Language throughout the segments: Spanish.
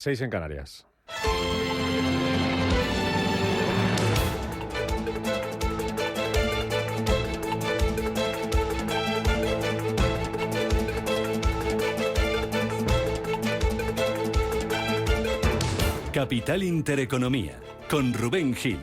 6 en Canarias. Capital Intereconomía, con Rubén Gil.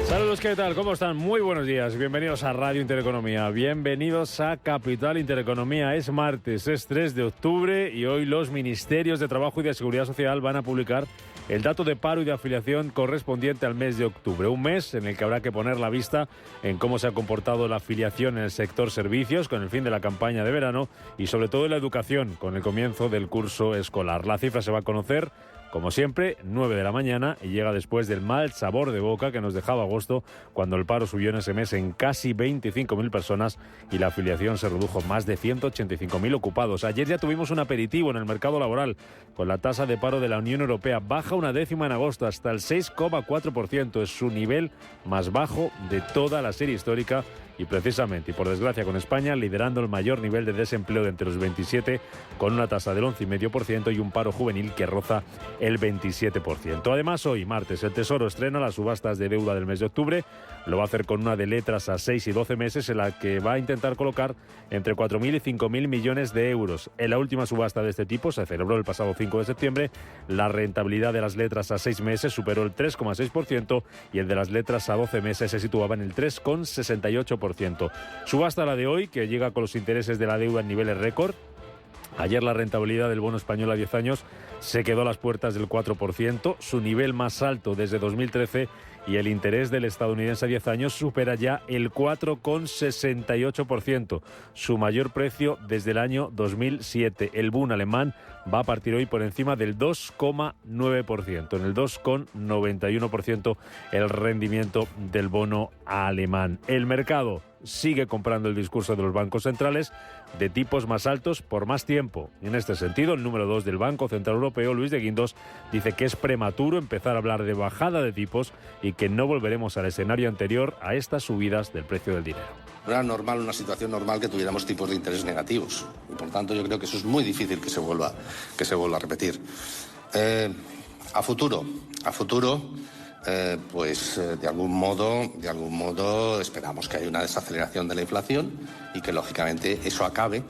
Saludos, ¿qué tal? ¿Cómo están? Muy buenos días. Bienvenidos a Radio Intereconomía. Bienvenidos a Capital Intereconomía. Es martes, es 3 de octubre y hoy los Ministerios de Trabajo y de Seguridad Social van a publicar el dato de paro y de afiliación correspondiente al mes de octubre. Un mes en el que habrá que poner la vista en cómo se ha comportado la afiliación en el sector servicios con el fin de la campaña de verano y sobre todo en la educación con el comienzo del curso escolar. La cifra se va a conocer, como siempre, 9 de la mañana y llega después del mal sabor de boca que nos dejaba agosto cuando el paro subió en ese mes en casi 25.000 personas y la afiliación se redujo más de 185.000 ocupados. Ayer ya tuvimos un aperitivo en el mercado laboral con la tasa de paro de la Unión Europea. Baja una décima en agosto hasta el 6,4%. Es su nivel más bajo de toda la serie histórica. Y precisamente, y por desgracia con España, liderando el mayor nivel de desempleo de entre los 27, con una tasa del 11,5% y un paro juvenil que roza el 27%. Además, hoy, martes, el Tesoro estrena las subastas de deuda del mes de octubre. Lo va a hacer con una de letras a 6 y 12 meses en la que va a intentar colocar entre 4.000 y 5.000 millones de euros. En la última subasta de este tipo se celebró el pasado 5 de septiembre. La rentabilidad de las letras a 6 meses superó el 3,6% y el de las letras a 12 meses se situaba en el 3,68%. Subasta la de hoy, que llega con los intereses de la deuda en niveles récord. Ayer la rentabilidad del bono español a 10 años se quedó a las puertas del 4%, su nivel más alto desde 2013, y el interés del estadounidense a 10 años supera ya el 4,68%, su mayor precio desde el año 2007. El Bund alemán va a partir hoy por encima del 2,9%, en el 2,91% el rendimiento del bono alemán. El mercado sigue comprando el discurso de los bancos centrales de tipos más altos por más tiempo. Y en este sentido, el número 2 del Banco Central Europeo, Luis de Guindos, dice que es prematuro empezar a hablar de bajada de tipos y que no volveremos al escenario anterior a estas subidas del precio del dinero. No era normal, una situación normal, que tuviéramos tipos de interés negativos. Y por tanto yo creo que eso es muy difícil que se vuelva a repetir. A futuro, de algún modo esperamos que haya una desaceleración de la inflación y que lógicamente eso acabe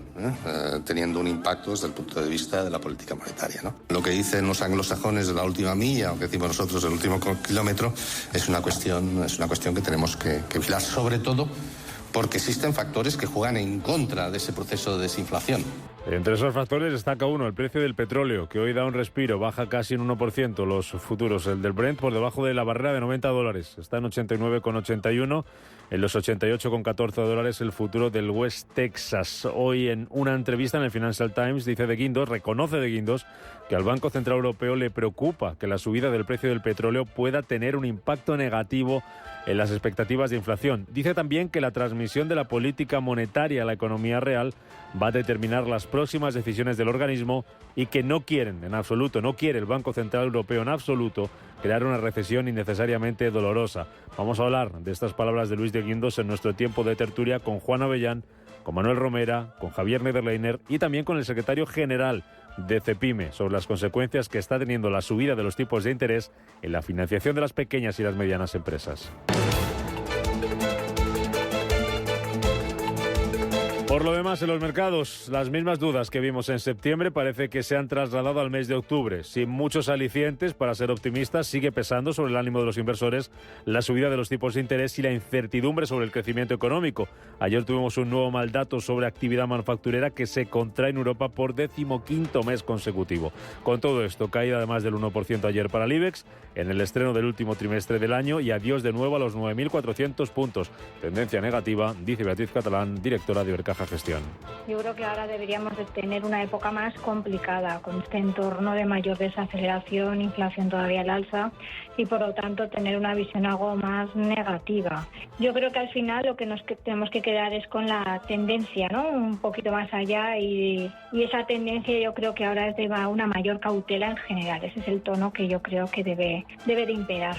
teniendo un impacto desde el punto de vista de la política monetaria, ¿no? Lo que dicen los anglosajones de la última milla, o que decimos nosotros del último kilómetro, es una cuestión que tenemos que vigilar, sobre todo porque existen factores que juegan en contra de ese proceso de desinflación. Entre esos factores destaca uno, el precio del petróleo, que hoy da un respiro, baja casi un 1% los futuros. El del Brent por debajo de la barrera de $90, está en 89,81, en los 88,14 el futuro del West Texas. Hoy en una entrevista en el Financial Times reconoce de Guindos que al Banco Central Europeo le preocupa que la subida del precio del petróleo pueda tener un impacto negativo en las expectativas de inflación. Dice también que la transmisión de la política monetaria a la economía real va a determinar las próximas decisiones del organismo y que no quiere el Banco Central Europeo en absoluto crear una recesión innecesariamente dolorosa. Vamos a hablar de estas palabras de Luis de Guindos en nuestro tiempo de tertulia con Juan Avellán, con Manuel Romera, con Javier Niederleiner y también con el secretario general de Cepime sobre las consecuencias que está teniendo la subida de los tipos de interés en la financiación de las pequeñas y las medianas empresas. Por lo demás, en los mercados, las mismas dudas que vimos en septiembre parece que se han trasladado al mes de octubre. Sin muchos alicientes para ser optimistas, sigue pesando sobre el ánimo de los inversores la subida de los tipos de interés y la incertidumbre sobre el crecimiento económico. Ayer tuvimos un nuevo mal dato sobre actividad manufacturera que se contrae en Europa por 15º mes consecutivo. Con todo esto, caída de más del 1% ayer para el IBEX, en el estreno del último trimestre del año, y adiós de nuevo a los 9.400 puntos. Tendencia negativa, dice Beatriz Catalán, directora de Ibercaja Gestión. Yo creo que ahora deberíamos de tener una época más complicada, con este entorno de mayor desaceleración, inflación todavía al alza, y por lo tanto tener una visión algo más negativa. Yo creo que al final lo que tenemos que quedar es con la tendencia, ¿no? Un poquito más allá, y esa tendencia yo creo que ahora es de una mayor cautela en general. Ese es el tono que yo creo que debe de imperar.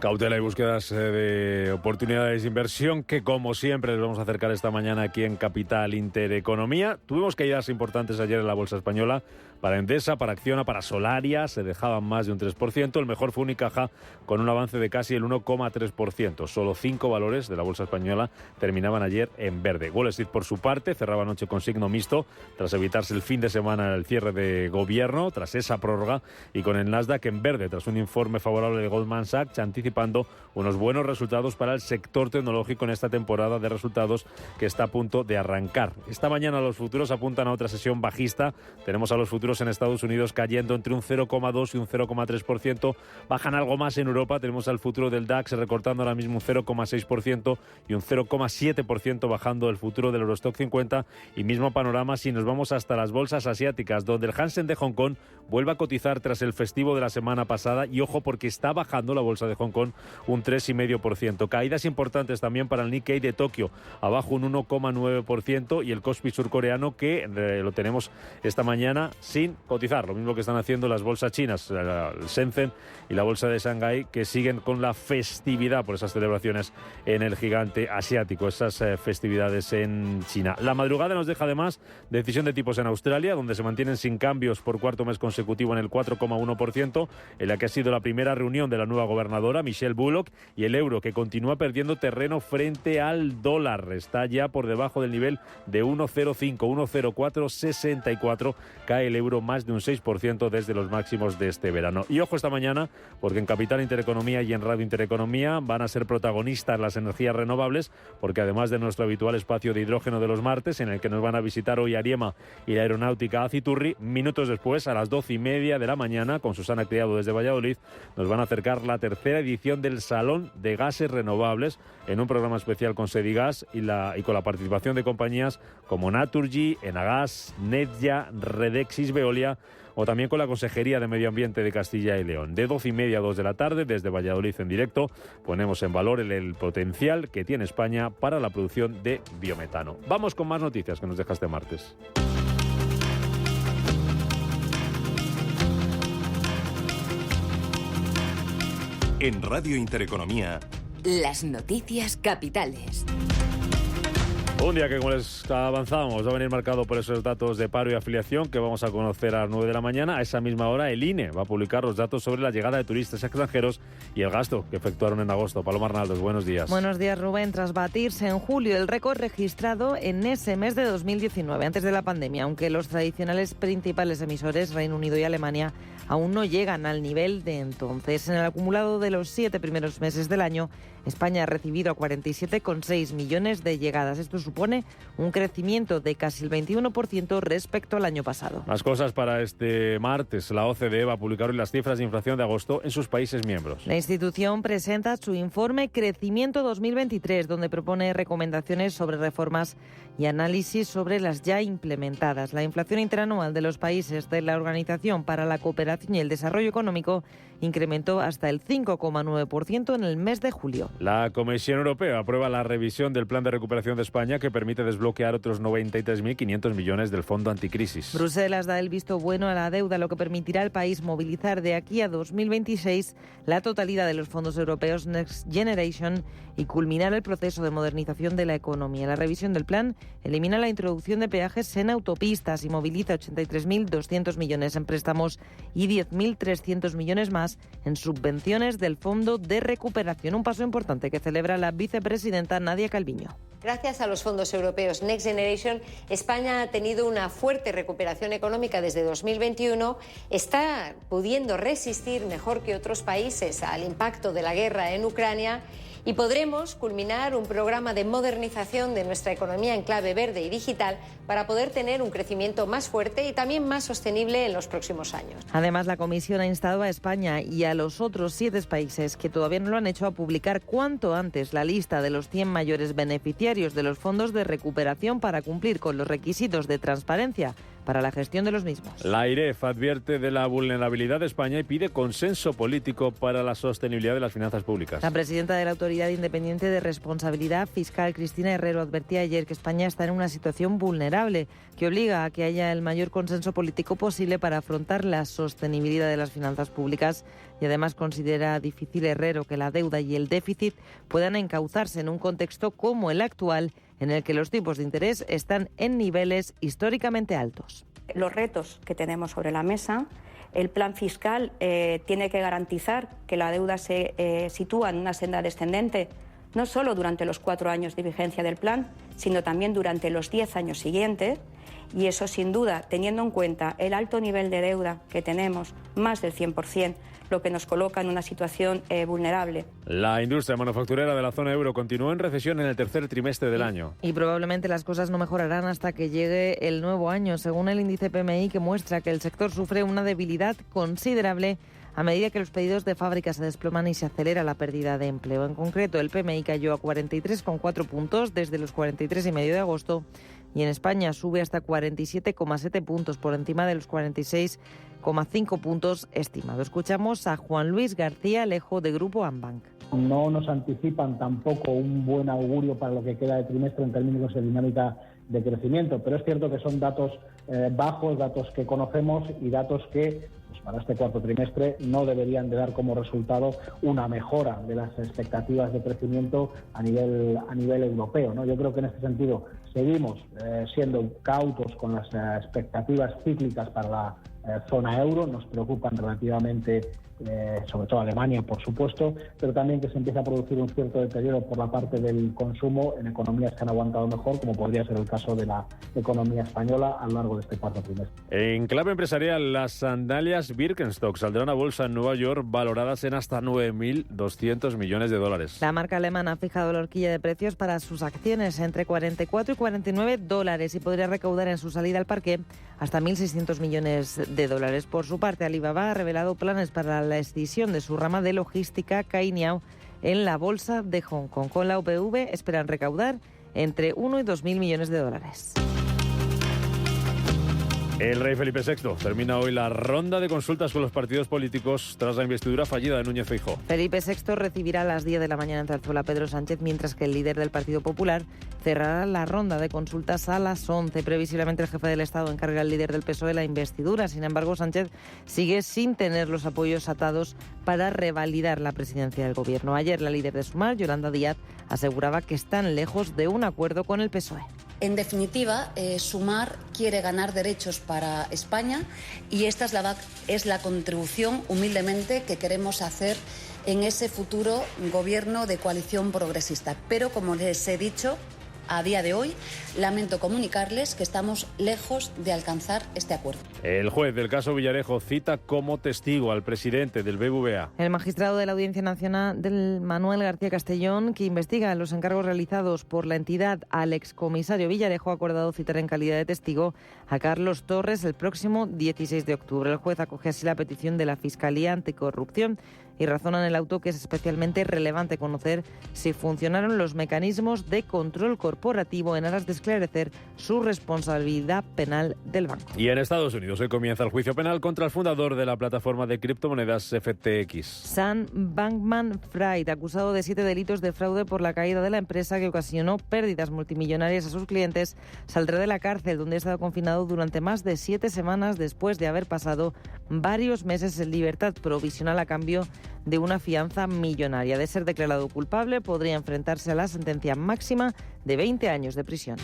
Cautela y búsquedas de oportunidades de inversión que, como siempre, les vamos a acercar esta mañana aquí en Capital Intereconomía. Tuvimos caídas importantes ayer en la bolsa española. Para Endesa, para Acciona, para Solaria se dejaban más de un 3%. El mejor fue Unicaja con un avance de casi el 1,3%. Solo 5 valores de la bolsa española terminaban ayer en verde. Wall Street, por su parte, cerraba anoche con signo mixto tras evitarse el fin de semana el cierre de gobierno, tras esa prórroga, y con el Nasdaq en verde tras un informe favorable de Goldman Sachs anticipando unos buenos resultados para el sector tecnológico en esta temporada de resultados que está a punto de arrancar. Esta mañana los futuros apuntan a otra sesión bajista. Tenemos a los futuros en Estados Unidos cayendo entre un 0,2 y un 0,3%. Bajan algo más en Europa. Tenemos al futuro del DAX recortando ahora mismo un 0,6% y un 0,7% bajando el futuro del Eurostock 50. Y mismo panorama si nos vamos hasta las bolsas asiáticas, donde el Hansen de Hong Kong vuelve a cotizar tras el festivo de la semana pasada. Y ojo, porque está bajando la bolsa de Hong Kong un 3,5%. Caídas importantes también para el Nikkei de Tokio, abajo un 1,9%, y el Kospi surcoreano, que lo tenemos esta mañana sin cotizar, lo mismo que están haciendo las bolsas chinas, el Shenzhen y la bolsa de Shanghái, que siguen con la festividad por esas celebraciones en el gigante asiático, esas festividades en China. La madrugada nos deja además decisión de tipos en Australia, donde se mantienen sin cambios por cuarto mes consecutivo en el 4,1%, en la que ha sido la primera reunión de la nueva gobernadora, Michelle Bullock, y el euro, que continúa perdiendo terreno frente al dólar. Está ya por debajo del nivel de 1,05, 1,0464, cae el euro más de un 6% desde los máximos de este verano. Y ojo esta mañana, porque en Capital Intereconomía y en Radio Intereconomía van a ser protagonistas las energías renovables, porque además de nuestro habitual espacio de hidrógeno de los martes, en el que nos van a visitar hoy Ariema y la aeronáutica Aciturri, minutos después, a las 12:30 de la mañana, con Susana Criado desde Valladolid, nos van a acercar la tercera edición del Salón de Gases Renovables, en un programa especial con Sedigas y con la participación de compañías como Naturgy, Enagas, Netja, Redexis, Veolia, o también con la Consejería de Medio Ambiente de Castilla y León. De 12:30 a 2 de la tarde, desde Valladolid en directo, ponemos en valor el potencial que tiene España para la producción de biometano. Vamos con más noticias que nos deja este martes. En Radio Intereconomía, las noticias capitales. Un día que, como les avanzábamos, va a venir marcado por esos datos de paro y afiliación que vamos a conocer a las 9 de la mañana. A esa misma hora, el INE va a publicar los datos sobre la llegada de turistas extranjeros y el gasto que efectuaron en agosto. Paloma Arnaldos, buenos días. Buenos días, Rubén. Tras batirse en julio el récord registrado en ese mes de 2019, antes de la pandemia, aunque los tradicionales principales emisores, Reino Unido y Alemania, aún no llegan al nivel de entonces. En el acumulado de los 7 primeros meses del año, España ha recibido a 47,6 millones de llegadas. Esto supone un crecimiento de casi el 21% respecto al año pasado. Más cosas para este martes. La OCDE va a publicar hoy las cifras de inflación de agosto en sus países miembros. La institución presenta su informe Crecimiento 2023, donde propone recomendaciones sobre reformas y análisis sobre las ya implementadas. La inflación interanual de los países de la Organización para la Cooperación y el Desarrollo Económico incrementó hasta el 5,9% en el mes de julio. La Comisión Europea aprueba la revisión del Plan de Recuperación de España, que permite desbloquear otros 93.500 millones del Fondo Anticrisis. Bruselas da el visto bueno a la deuda, lo que permitirá al país movilizar de aquí a 2026 la totalidad de los fondos europeos Next Generation y culminar el proceso de modernización de la economía. La revisión del plan elimina la introducción de peajes en autopistas y moviliza 83.200 millones en préstamos y 10.300 millones más en subvenciones del Fondo de Recuperación. Un paso importante que celebra la vicepresidenta Nadia Calviño. Gracias a los fondos europeos Next Generation, España ha tenido una fuerte recuperación económica desde 2021, está pudiendo resistir mejor que otros países al impacto de la guerra en Ucrania y podremos culminar un programa de modernización de nuestra economía en clave verde y digital para poder tener un crecimiento más fuerte y también más sostenible en los próximos años. Además, la Comisión ha instado a España y a los otros 7 países que todavía no lo han hecho a publicar cuanto antes la lista de los 100 mayores beneficiarios de los fondos de recuperación para cumplir con los requisitos de transparencia para la gestión de los mismos. La AIREF advierte de la vulnerabilidad de España y pide consenso político para la sostenibilidad de las finanzas públicas. La presidenta de la Autoridad Independiente de Responsabilidad Fiscal, Cristina Herrero, advertía ayer que España está en una situación vulnerable que obliga a que haya el mayor consenso político posible para afrontar la sostenibilidad de las finanzas públicas y además considera difícil, Herrero, que la deuda y el déficit puedan encauzarse en un contexto como el actual, en el que los tipos de interés están en niveles históricamente altos. Los retos que tenemos sobre la mesa, el plan fiscal tiene que garantizar que la deuda se sitúa en una senda descendente, no solo durante los 4 años de vigencia del plan, sino también durante los 10 años siguientes. Y eso, sin duda, teniendo en cuenta el alto nivel de deuda que tenemos, más del 100%, lo que nos coloca en una situación vulnerable. La industria manufacturera de la zona euro continuó en recesión en el tercer trimestre del año. Y probablemente las cosas no mejorarán hasta que llegue el nuevo año, según el índice PMI, que muestra que el sector sufre una debilidad considerable a medida que los pedidos de fábricas se desploman y se acelera la pérdida de empleo. En concreto, el PMI cayó a 43,4 puntos desde los 43,5 de agosto y en España sube hasta 47,7 puntos por encima de los 46,5 puntos estimados. Escuchamos a Juan Luis García Alejo de Grupo Ambank. No nos anticipan tampoco un buen augurio para lo que queda de trimestre en términos de dinámica de crecimiento, pero es cierto que son datos bajos, datos que conocemos y datos que pues para este cuarto trimestre no deberían de dar como resultado una mejora de las expectativas de crecimiento a nivel europeo, ¿no? Yo creo que en este sentido seguimos siendo cautos con las expectativas cíclicas para la zona euro, nos preocupan relativamente sobre todo Alemania, por supuesto, pero también que se empieza a producir un cierto deterioro por la parte del consumo en economías que han aguantado mejor, como podría ser el caso de la economía española a lo largo de este cuarto trimestre. En clave empresarial, las sandalias Birkenstock saldrán a bolsa en Nueva York valoradas en hasta 9.200 millones de dólares. La marca alemana ha fijado la horquilla de precios para sus acciones entre 44 y 49 dólares y podría recaudar en su salida al parque hasta 1.600 millones de dólares. Por su parte, Alibaba ha revelado planes para la escisión de su rama de logística Cainiao en la bolsa de Hong Kong. Con la UPV esperan recaudar entre 1 y 2.000 millones de dólares. El rey Felipe VI termina hoy la ronda de consultas con los partidos políticos tras la investidura fallida de Núñez Feijóo. Felipe VI recibirá a las 10 de la mañana en Zarzuela a Pedro Sánchez, mientras que el líder del Partido Popular cerrará la ronda de consultas a las 11. Previsiblemente el jefe del Estado encarga al líder del PSOE la investidura. Sin embargo, Sánchez sigue sin tener los apoyos atados para revalidar la presidencia del Gobierno. Ayer la líder de Sumar, Yolanda Díaz, aseguraba que están lejos de un acuerdo con el PSOE. En definitiva, Sumar quiere ganar derechos para España y esta es la contribución, humildemente, que queremos hacer en ese futuro gobierno de coalición progresista. Pero, como les he dicho, a día de hoy, lamento comunicarles que estamos lejos de alcanzar este acuerdo. El juez del caso Villarejo cita como testigo al presidente del BBVA. El magistrado de la Audiencia Nacional, Manuel García Castellón, que investiga los encargos realizados por la entidad al excomisario Villarejo, ha acordado citar en calidad de testigo a Carlos Torres el próximo 16 de octubre. El juez acoge así la petición de la Fiscalía Anticorrupción y razona en el auto que es especialmente relevante conocer si funcionaron los mecanismos de control corporativo en aras de esclarecer su responsabilidad penal del banco. Y en Estados Unidos hoy comienza el juicio penal contra el fundador de la plataforma de criptomonedas FTX. Sam Bankman-Fried, acusado de 7 delitos de fraude por la caída de la empresa que ocasionó pérdidas multimillonarias a sus clientes, saldrá de la cárcel, donde ha estado confinado durante más de 7 semanas después de haber pasado varios meses en libertad provisional a cambio de una fianza millonaria. De ser declarado culpable, podría enfrentarse a la sentencia máxima de 20 años de prisión.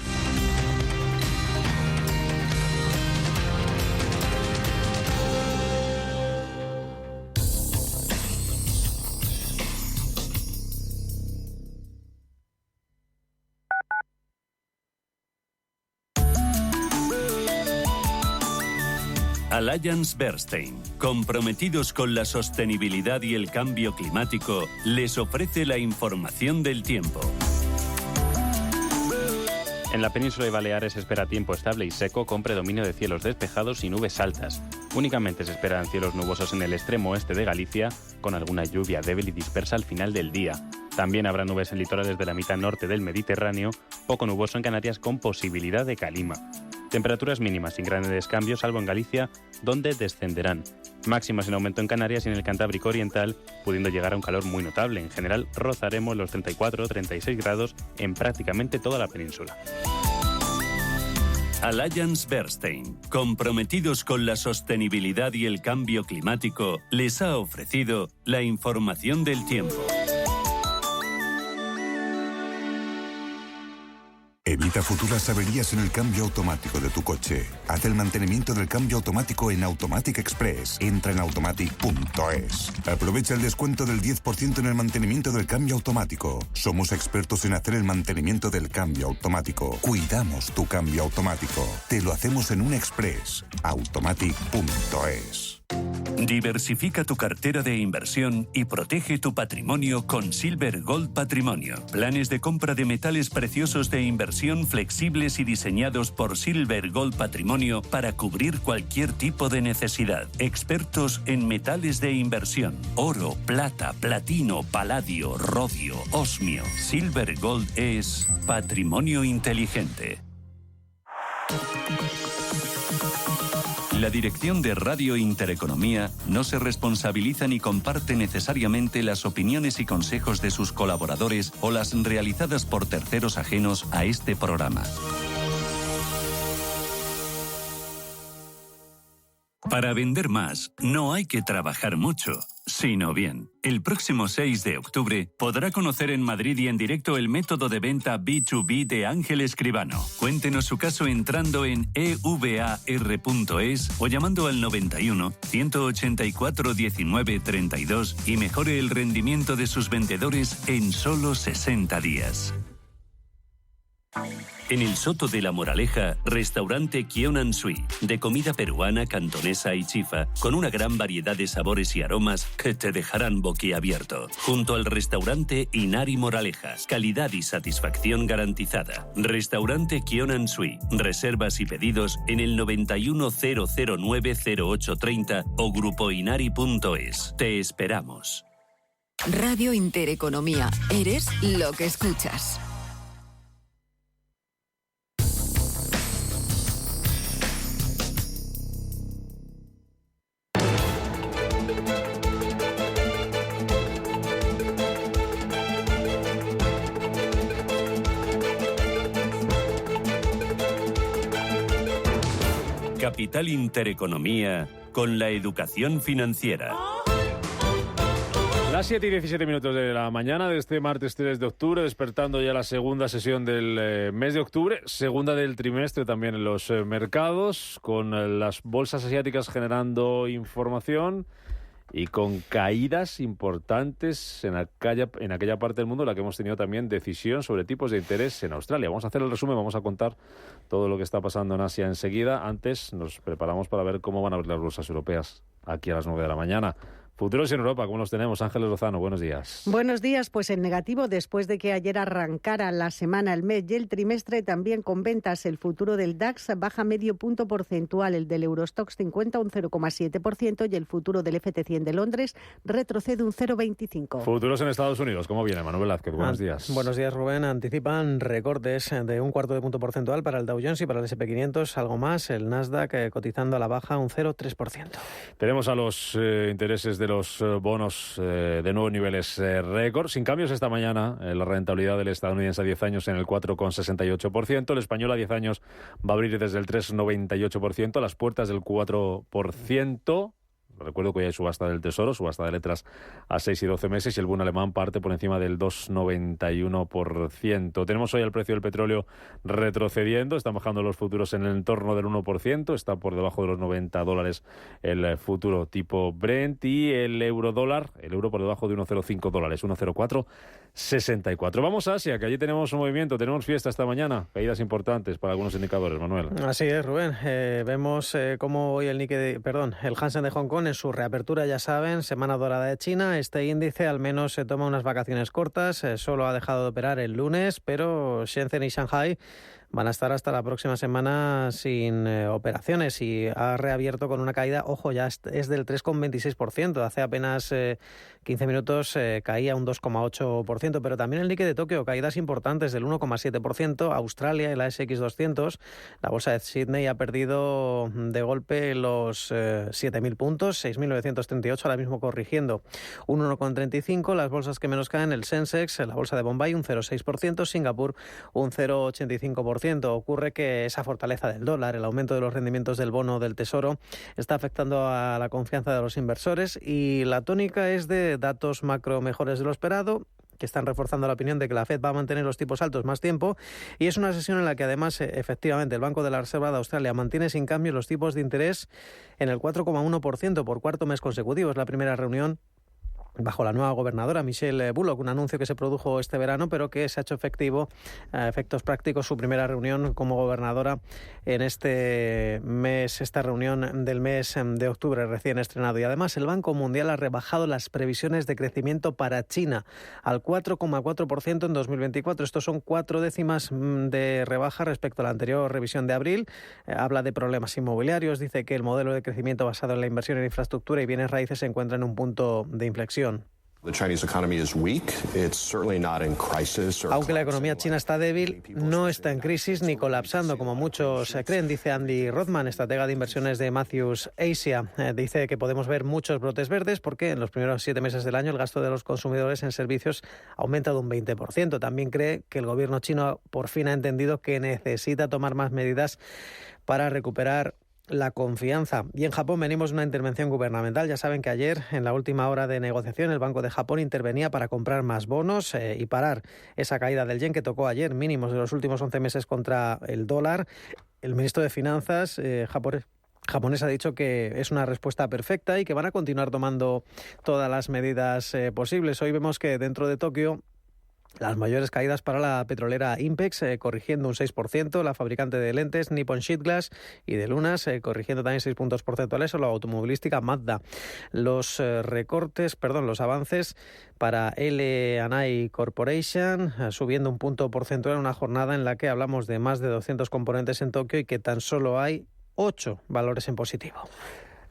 Allianz Bernstein, comprometidos con la sostenibilidad y el cambio climático, les ofrece la información del tiempo. En la península y Baleares se espera tiempo estable y seco con predominio de cielos despejados y nubes altas. Únicamente se esperan cielos nubosos en el extremo oeste de Galicia, con alguna lluvia débil y dispersa al final del día. También habrá nubes en litorales de la mitad norte del Mediterráneo, poco nuboso en Canarias con posibilidad de calima. Temperaturas mínimas sin grandes cambios, salvo en Galicia, donde descenderán. Máximas en aumento en Canarias y en el Cantábrico Oriental, pudiendo llegar a un calor muy notable. En general, rozaremos los 34-36 grados en prácticamente toda la península. Allianz Bernstein, comprometidos con la sostenibilidad y el cambio climático, les ha ofrecido la información del tiempo. Evita futuras averías en el cambio automático de tu coche. Haz el mantenimiento del cambio automático en Automatic Express. Entra en automatic.es. Aprovecha el descuento del 10% en el mantenimiento del cambio automático. Somos expertos en hacer el mantenimiento del cambio automático. Cuidamos tu cambio automático. Te lo hacemos en un Express. Automatic.es. Diversifica tu cartera de inversión y protege tu patrimonio con Silver Gold Patrimonio. Planes de compra de metales preciosos de inversión flexibles y diseñados por Silver Gold Patrimonio para cubrir cualquier tipo de necesidad. Expertos en metales de inversión: oro, plata, platino, paladio, rodio, osmio. Silver Gold es patrimonio inteligente. La dirección de Radio Intereconomía no se responsabiliza ni comparte necesariamente las opiniones y consejos de sus colaboradores o las realizadas por terceros ajenos a este programa. Para vender más, no hay que trabajar mucho, sino bien. El próximo 6 de octubre podrá conocer en Madrid y en directo el método de venta B2B de Ángel Escribano. Cuéntenos su caso entrando en evar.es o llamando al 91 184 19 32 y mejore el rendimiento de sus vendedores en solo 60 días. En el Soto de la Moraleja, restaurante Kionan Sui, de comida peruana, cantonesa y chifa, con una gran variedad de sabores y aromas que te dejarán boquiabierto. Junto al restaurante Inari Moraleja, calidad y satisfacción garantizada. Restaurante Kionan Sui, reservas y pedidos en el 910090830 o grupoinari.es. Te esperamos. Radio Intereconomía. Eres lo que escuchas. Capital Intereconomía con la educación financiera. Las 7 y 17 minutos de la mañana de este martes 3 de octubre, despertando ya la segunda sesión del mes de octubre, segunda del trimestre también en los mercados, con las bolsas asiáticas generando información y con caídas importantes en aquella parte del mundo en la que hemos tenido también decisión sobre tipos de interés en Australia. Vamos a hacer el resumen, vamos a contar todo lo que está pasando en Asia enseguida. Antes nos preparamos para ver cómo van a abrir las bolsas europeas aquí a las 9 de la mañana. Futuros en Europa, ¿cómo los tenemos? Ángeles Lozano, buenos días. Buenos días, pues en negativo después de que ayer arrancara la semana, el mes y el trimestre, también con ventas. El futuro del DAX baja medio punto porcentual, el del Eurostoxx 50 un 0,7% y el futuro del FT100 de Londres retrocede un 0,25%. Futuros en Estados Unidos, ¿cómo viene? Manuel Velázquez, buenos días. Buenos días, Rubén. Anticipan recortes de un cuarto de punto porcentual para el Dow Jones y para el S&P 500, algo más. El Nasdaq cotizando a la baja un 0,3%. Tenemos a los intereses de los bonos de nuevos niveles récord. Sin cambios esta mañana, la rentabilidad del estadounidense a 10 años en el 4,68%. El español a 10 años va a abrir desde el 3,98%, a las puertas del 4%. Recuerdo que hoy hay subasta del Tesoro, subasta de letras a 6 y 12 meses y el bono alemán parte por encima del 2,91%. Tenemos hoy el precio del petróleo retrocediendo, están bajando los futuros en el entorno del 1%, está por debajo de los $90 el futuro tipo Brent y el euro por debajo de $1,05, 1,0464. Vamos a Asia, que allí tenemos un movimiento, tenemos fiesta esta mañana, caídas importantes para algunos indicadores, Manuel. Así es, Rubén. Vemos cómo hoy el Hansen de Hong Kong en su reapertura, ya saben, semana dorada de China. Este índice al menos se toma unas vacaciones cortas, solo ha dejado de operar el lunes, pero Shenzhen y Shanghai van a estar hasta la próxima semana sin operaciones y ha reabierto con una caída, ojo, ya es del 3,26%. Hace apenas 15 minutos caía un 2,8%, pero también el Nikkei de Tokio, caídas importantes del 1,7%. Australia, el ASX 200, la bolsa de Sydney ha perdido de golpe los 7.000 puntos, 6.938, ahora mismo corrigiendo un 1,35%. Las bolsas que menos caen, el Sensex, la bolsa de Bombay, un 0,6%, Singapur, un 0,85%. Ocurre que esa fortaleza del dólar, el aumento de los rendimientos del bono del Tesoro, está afectando a la confianza de los inversores y la tónica es de datos macro mejores de lo esperado, que están reforzando la opinión de que la Fed va a mantener los tipos altos más tiempo, y es una sesión en la que además efectivamente el Banco de la Reserva de Australia mantiene sin cambio los tipos de interés en el 4,1% por cuarto mes consecutivo. Es la primera reunión bajo la nueva gobernadora Michelle Bullock, un anuncio que se produjo este verano pero que se ha hecho efectivo a efectos prácticos, su primera reunión como gobernadora en este mes, esta reunión del mes de octubre recién estrenado. Y además el Banco Mundial ha rebajado las previsiones de crecimiento para China al 4,4% en 2024. Estos son 4 décimas de rebaja respecto a la anterior revisión de abril. Habla de problemas inmobiliarios, dice que el modelo de crecimiento basado en la inversión en infraestructura y bienes raíces se encuentra en un punto de inflexión. Aunque la economía china está débil, no está en crisis ni colapsando, como muchos creen, dice Andy Rothman, estratega de inversiones de Matthews Asia. Dice que podemos ver muchos brotes verdes porque en los primeros 7 meses del año el gasto de los consumidores en servicios ha aumentado un 20%. También cree que el gobierno chino por fin ha entendido que necesita tomar más medidas para recuperar la confianza. Y en Japón venimos de una intervención gubernamental. Ya saben que ayer, en la última hora de negociación, el Banco de Japón intervenía para comprar más bonos y parar esa caída del yen que tocó ayer, mínimos de los últimos 11 meses contra el dólar. El ministro de Finanzas japonés ha dicho que es una respuesta perfecta y que van a continuar tomando todas las medidas posibles. Hoy vemos que dentro de Tokio las mayores caídas para la petrolera Inpex, corrigiendo un 6%, la fabricante de lentes Nippon Sheet Glass y de lunas, corrigiendo también 6 puntos porcentuales, o la automovilística Mazda. Los avances para L&I Corporation, subiendo un punto porcentual en una jornada en la que hablamos de más de 200 componentes en Tokio y que tan solo hay 8 valores en positivo.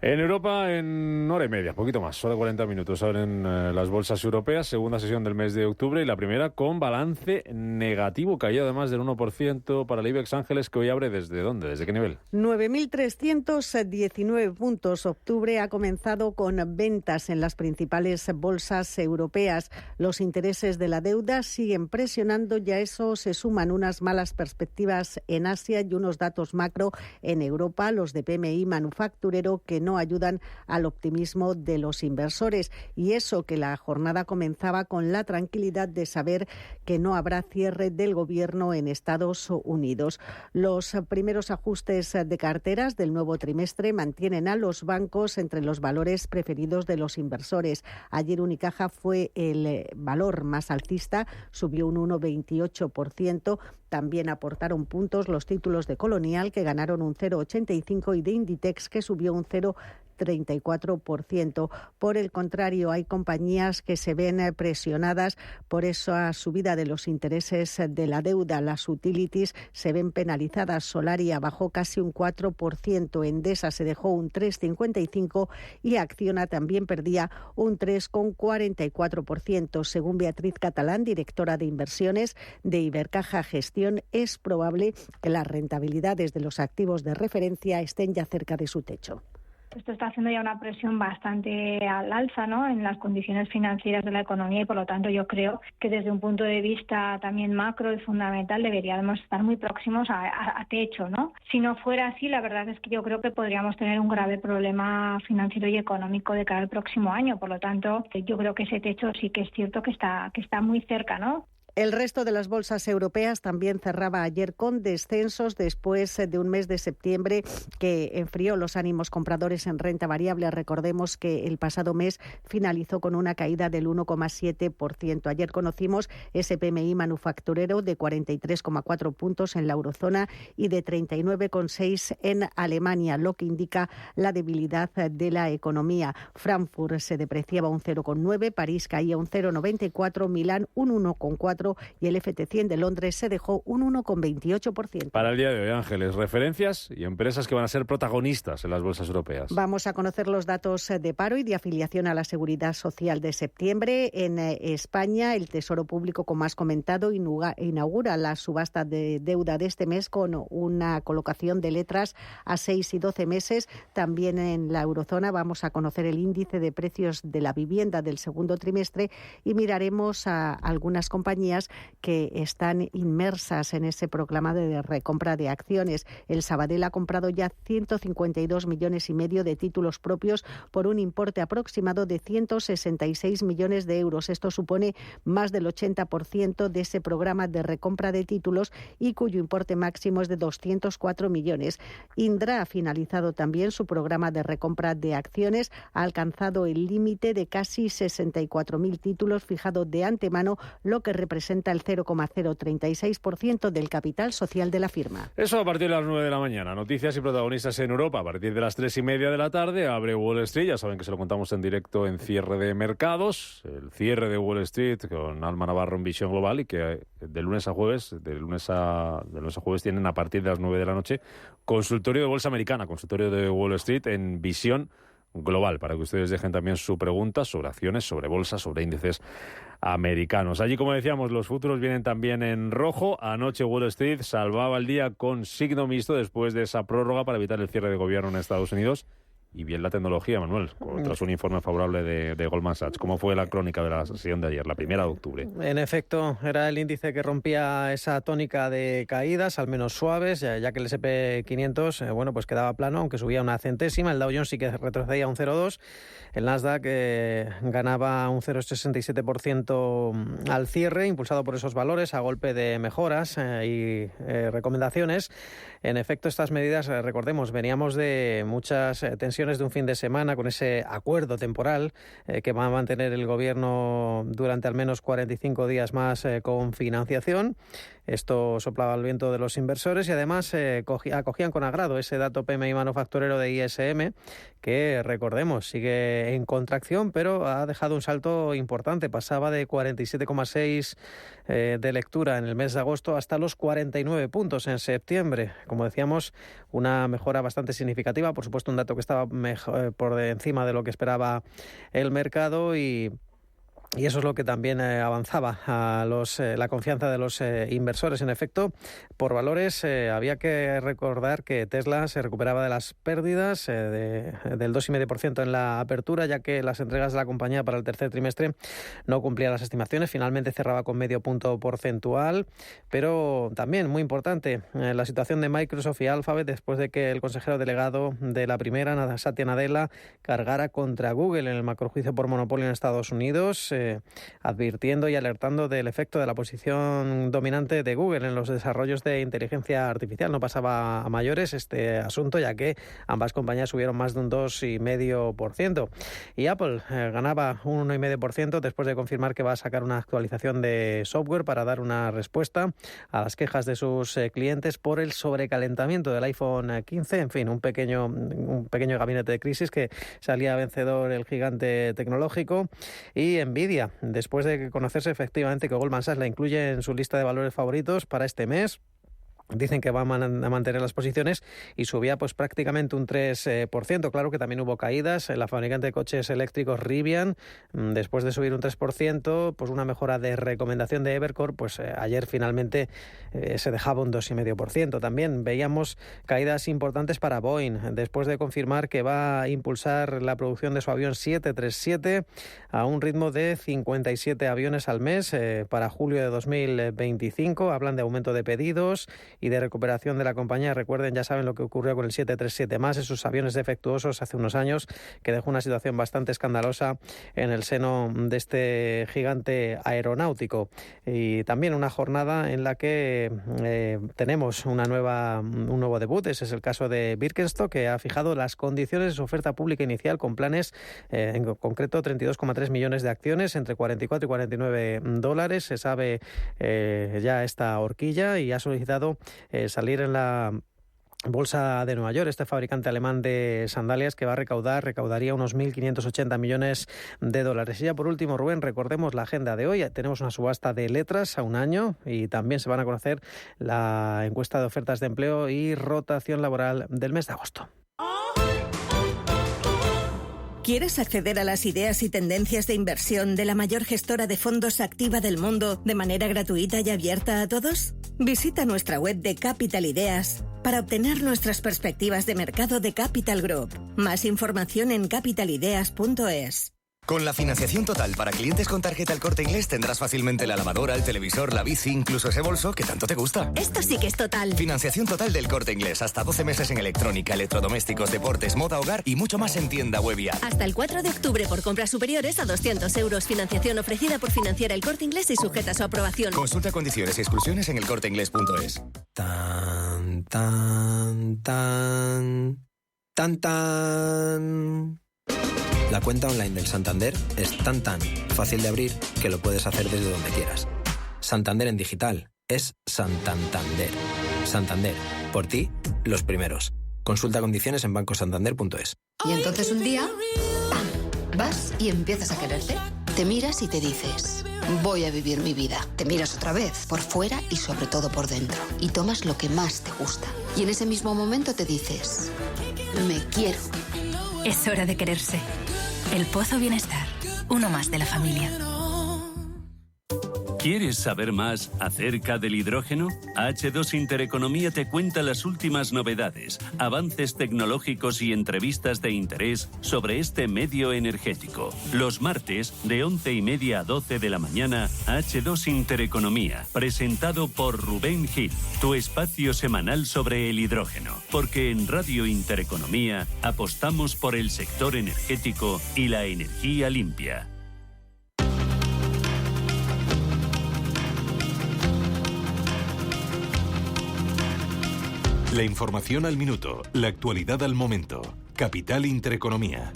En Europa, en hora y media, poquito más, hora 40 minutos, abren las bolsas europeas, segunda sesión del mes de octubre y la primera con balance negativo, caída además del 1% para el IBEX. Ángeles, que hoy abre ¿desde dónde? ¿Desde qué nivel? 9.319 puntos. Octubre ha comenzado con ventas en las principales bolsas europeas. Los intereses de la deuda siguen presionando y a eso se suman unas malas perspectivas en Asia y unos datos macro en Europa, los de PMI manufacturero, que no ayudan al optimismo de los inversores. Y eso que la jornada comenzaba con la tranquilidad de saber que no habrá cierre del gobierno en Estados Unidos. Los primeros ajustes de carteras del nuevo trimestre mantienen a los bancos entre los valores preferidos de los inversores. Ayer Unicaja fue el valor más alcista, subió un 1,28%. También aportaron puntos los títulos de Colonial, que ganaron un 0,85%, y de Inditex, que subió un 0,34%. Por el contrario, hay compañías que se ven presionadas por esa subida de los intereses de la deuda. Las utilities se ven penalizadas. Solaria bajó casi un 4%, Endesa se dejó un 3,55% y Acciona también perdía un 3,44%. Según Beatriz Catalán, directora de inversiones de Ibercaja Gestión, es probable que las rentabilidades de los activos de referencia estén ya cerca de su techo. Esto está haciendo ya una presión bastante al alza, ¿no?, en las condiciones financieras de la economía, y por lo tanto yo creo que desde un punto de vista también macro y fundamental deberíamos estar muy próximos a techo, ¿no? Si no fuera así, la verdad es que yo creo que podríamos tener un grave problema financiero y económico de cara al próximo año. Por lo tanto, yo creo que ese techo sí que es cierto que está muy cerca, ¿no? El resto de las bolsas europeas también cerraba ayer con descensos después de un mes de septiembre que enfrió los ánimos compradores en renta variable. Recordemos que el pasado mes finalizó con una caída del 1,7%. Ayer conocimos ese PMI manufacturero de 43,4 puntos en la eurozona y de 39,6 en Alemania, lo que indica la debilidad de la economía. Frankfurt se depreciaba un 0,9, París caía un 0,94, Milán un 1,4 1,4 y el FT100 de Londres se dejó un 1,28%. Para el día de hoy, Ángeles, referencias y empresas que van a ser protagonistas en las bolsas europeas. Vamos a conocer los datos de paro y de afiliación a la Seguridad Social de septiembre. En España, el Tesoro Público, como has comentado, inaugura la subasta de deuda de este mes con una colocación de letras a 6 y 12 meses. También en la eurozona vamos a conocer el índice de precios de la vivienda del segundo trimestre y miraremos a algunas compañías que están inmersas en ese programa de recompra de acciones. El Sabadell ha comprado ya 152,5 millones de títulos propios por un importe aproximado de 166 millones de euros. Esto supone más del 80% de ese programa de recompra de títulos y cuyo importe máximo es de 204 millones. Indra ha finalizado también su programa de recompra de acciones, ha alcanzado el límite de casi 64.000 títulos fijado de antemano, lo que representa el 0,036% del capital social de la firma. Eso a partir de las 9 de la mañana. Noticias y protagonistas en Europa. A partir de las 3:30 de la tarde abre Wall Street. Ya saben que se lo contamos en directo en cierre de mercados. El cierre de Wall Street con Alma Navarro en Visión Global y que de lunes a jueves tienen a partir de las 9 de la noche consultorio de Bolsa Americana, consultorio de Wall Street en Visión Global, para que ustedes dejen también su pregunta sobre acciones, sobre bolsa, sobre índices americanos. Allí, como decíamos, los futuros vienen también en rojo. Anoche Wall Street salvaba el día con signo mixto después de esa prórroga para evitar el cierre de gobierno en Estados Unidos. Y bien la tecnología, Manuel, tras un informe favorable de Goldman Sachs. ¿Cómo fue la crónica de la sesión de ayer, la 1 de octubre? En efecto, era el índice que rompía esa tónica de caídas, al menos suaves, ya que el S&P 500 pues quedaba plano, aunque subía una centésima. El Dow Jones sí que retrocedía un 0,2. El Nasdaq ganaba un 0,67% al cierre, impulsado por esos valores a golpe de mejoras y recomendaciones. En efecto, estas medidas, recordemos, veníamos de muchas tensiones de un fin de semana con ese acuerdo temporal que va a mantener el gobierno durante al menos 45 días más con financiación. Esto soplaba el viento de los inversores y además acogían con agrado ese dato PMI manufacturero de ISM que, recordemos, sigue en contracción, pero ha dejado un salto importante. Pasaba de 47,6 de lectura en el mes de agosto hasta los 49 puntos en septiembre. Como decíamos, una mejora bastante significativa. Por supuesto, un dato que estaba por encima de lo que esperaba el mercado y eso es lo que también avanzaba a la confianza de los inversores. En efecto, por valores había que recordar que Tesla se recuperaba de las pérdidas del 2,5% en la apertura, ya que las entregas de la compañía para el tercer trimestre no cumplían las estimaciones. Finalmente cerraba con medio punto porcentual, pero también muy importante la situación de Microsoft y Alphabet después de que el consejero delegado de la primera, Satya Nadella, cargara contra Google en el macrojuicio por monopolio en Estados Unidos, advirtiendo y alertando del efecto de la posición dominante de Google en los desarrollos de inteligencia artificial. No pasaba a mayores este asunto, ya que ambas compañías subieron más de un 2,5%. Y Apple ganaba un 1,5% después de confirmar que va a sacar una actualización de software para dar una respuesta a las quejas de sus clientes por el sobrecalentamiento del iPhone 15. En fin, un pequeño gabinete de crisis que salía vencedor el gigante tecnológico. Y Nvidia, después de conocerse efectivamente que Goldman Sachs la incluye en su lista de valores favoritos para este mes, dicen que va a mantener las posiciones y subía pues prácticamente un 3%. Claro que también hubo caídas. La fabricante de coches eléctricos Rivian, después de subir un 3%, pues una mejora de recomendación de Evercore, pues ayer finalmente se dejaba un 2,5%. También veíamos caídas importantes para Boeing, después de confirmar que va a impulsar la producción de su avión 737 a un ritmo de 57 aviones al mes para julio de 2025. Hablan de aumento de pedidos y de recuperación de la compañía. Recuerden, ya saben lo que ocurrió con el 737 MAX, esos aviones defectuosos hace unos años, que dejó una situación bastante escandalosa en el seno de este gigante aeronáutico. Y también una jornada en la que tenemos un nuevo debut. Ese es el caso de Birkenstock, que ha fijado las condiciones de su oferta pública inicial con planes, en concreto 32,3 millones de acciones, entre 44 y 49 dólares. Se sabe ya esta horquilla y ha solicitado salir en la Bolsa de Nueva York, este fabricante alemán de sandalias que recaudaría unos 1.580 millones de dólares. Y ya por último, Rubén, recordemos la agenda de hoy. Tenemos una subasta de letras a un año y también se van a conocer la encuesta de ofertas de empleo y rotación laboral del mes de agosto. ¿Quieres acceder a las ideas y tendencias de inversión de la mayor gestora de fondos activa del mundo de manera gratuita y abierta a todos? Visita nuestra web de Capital Ideas para obtener nuestras perspectivas de mercado de Capital Group. Más información en capitalideas.es. Con la financiación total para clientes con tarjeta El Corte Inglés tendrás fácilmente la lavadora, el televisor, la bici, incluso ese bolso que tanto te gusta. Esto sí que es total. Financiación total del Corte Inglés. Hasta 12 meses en electrónica, electrodomésticos, deportes, moda, hogar y mucho más en tienda web y app. Hasta el 4 de octubre por compras superiores a 200 euros. Financiación ofrecida por Financiera El Corte Inglés y sujeta a su aprobación. Consulta condiciones y exclusiones en elcorteinglés.es. Tan, tan, tan, tan, tan. La cuenta online del Santander es tan fácil de abrir que lo puedes hacer desde donde quieras. Santander en digital es Santander. Santander, por ti, los primeros. Consulta condiciones en bancosantander.es. Y entonces un día, ¡pam!, vas y empiezas a quererte. Te miras y te dices, voy a vivir mi vida. Te miras otra vez, por fuera y sobre todo por dentro. Y tomas lo que más te gusta. Y en ese mismo momento te dices, me quiero. Es hora de quererse. El Pozo Bienestar, uno más de la familia. ¿Quieres saber más acerca del hidrógeno? H2 Intereconomía te cuenta las últimas novedades, avances tecnológicos y entrevistas de interés sobre este medio energético. Los martes, de 11:30 a 12 de la mañana, H2 Intereconomía, presentado por Rubén Gil, tu espacio semanal sobre el hidrógeno. Porque en Radio Intereconomía apostamos por el sector energético y la energía limpia. La información al minuto, la actualidad al momento. Capital Intereconomía.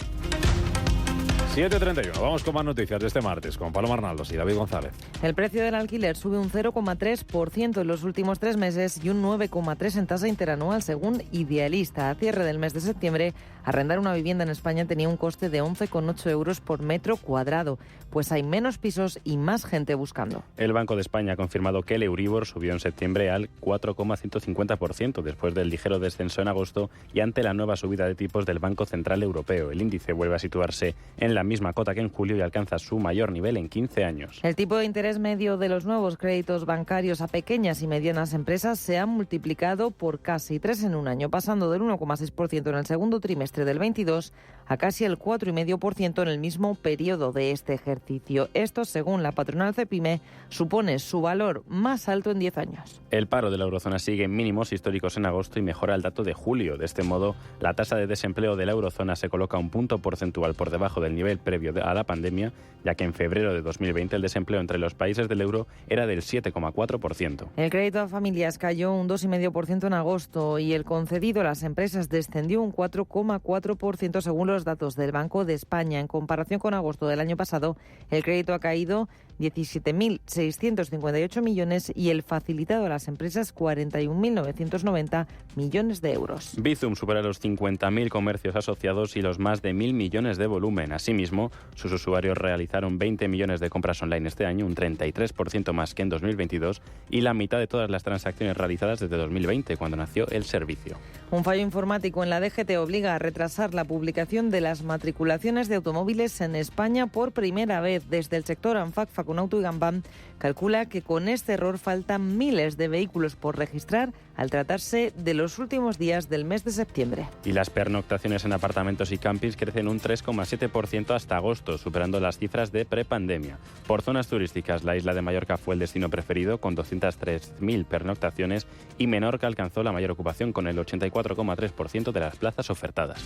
7:31. Vamos con más noticias de este martes con Paloma Arnaldos y David González. El precio del alquiler sube un 0,3% en los últimos 3 meses y un 9,3% en tasa interanual, según Idealista. A cierre del mes de septiembre, arrendar una vivienda en España tenía un coste de 11,8 euros por metro cuadrado, pues hay menos pisos y más gente buscando. El Banco de España ha confirmado que el Euribor subió en septiembre al 4,150% después del ligero descenso en agosto y ante la nueva subida de tipos del Banco Central Europeo. El índice vuelve a situarse en la misma cota que en julio y alcanza su mayor nivel en 15 años. El tipo de interés medio de los nuevos créditos bancarios a pequeñas y medianas empresas se ha multiplicado por casi 3 en un año, pasando del 1,6% en el segundo trimestre del 22 a casi el 4,5% en el mismo periodo de este ejercicio. Esto, según la patronal Cepime, supone su valor más alto en 10 años. El paro de la eurozona sigue en mínimos históricos en agosto y mejora el dato de julio. De este modo, la tasa de desempleo de la eurozona se coloca un punto porcentual por debajo del nivel previo a la pandemia, ya que en febrero de 2020 el desempleo entre los países del euro era del 7,4%. El crédito a familias cayó un 2,5% en agosto y el concedido a las empresas descendió un 4,4% según los datos del Banco de España. En comparación con agosto del año pasado, el crédito ha caído 17.658 millones y el facilitado a las empresas 41.990 millones de euros. Bizum supera los 50.000 comercios asociados y los más de 1.000 millones de volumen. Asimismo, sus usuarios realizaron 20 millones de compras online este año, un 33% más que en 2022 y la mitad de todas las transacciones realizadas desde 2020, cuando nació el servicio. Un fallo informático en la DGT obliga a retrasar la publicación de las matriculaciones de automóviles en España por primera vez. Desde el sector ANFAC, Facunauto y Gambam calcula que con este error faltan miles de vehículos por registrar al tratarse de los últimos días del mes de septiembre. Y las pernoctaciones en apartamentos y campings crecen un 3,7% hasta agosto, superando las cifras de prepandemia. Por zonas turísticas, la isla de Mallorca fue el destino preferido con 203.000 pernoctaciones y Menorca alcanzó la mayor ocupación con el 84,3% de las plazas ofertadas.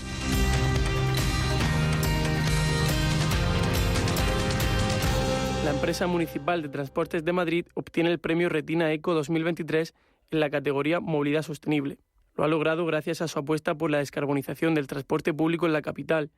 La empresa municipal de transportes de Madrid obtiene el premio Retina Eco 2023 en la categoría Movilidad Sostenible. Lo ha logrado gracias a su apuesta por la descarbonización del transporte público en la capital,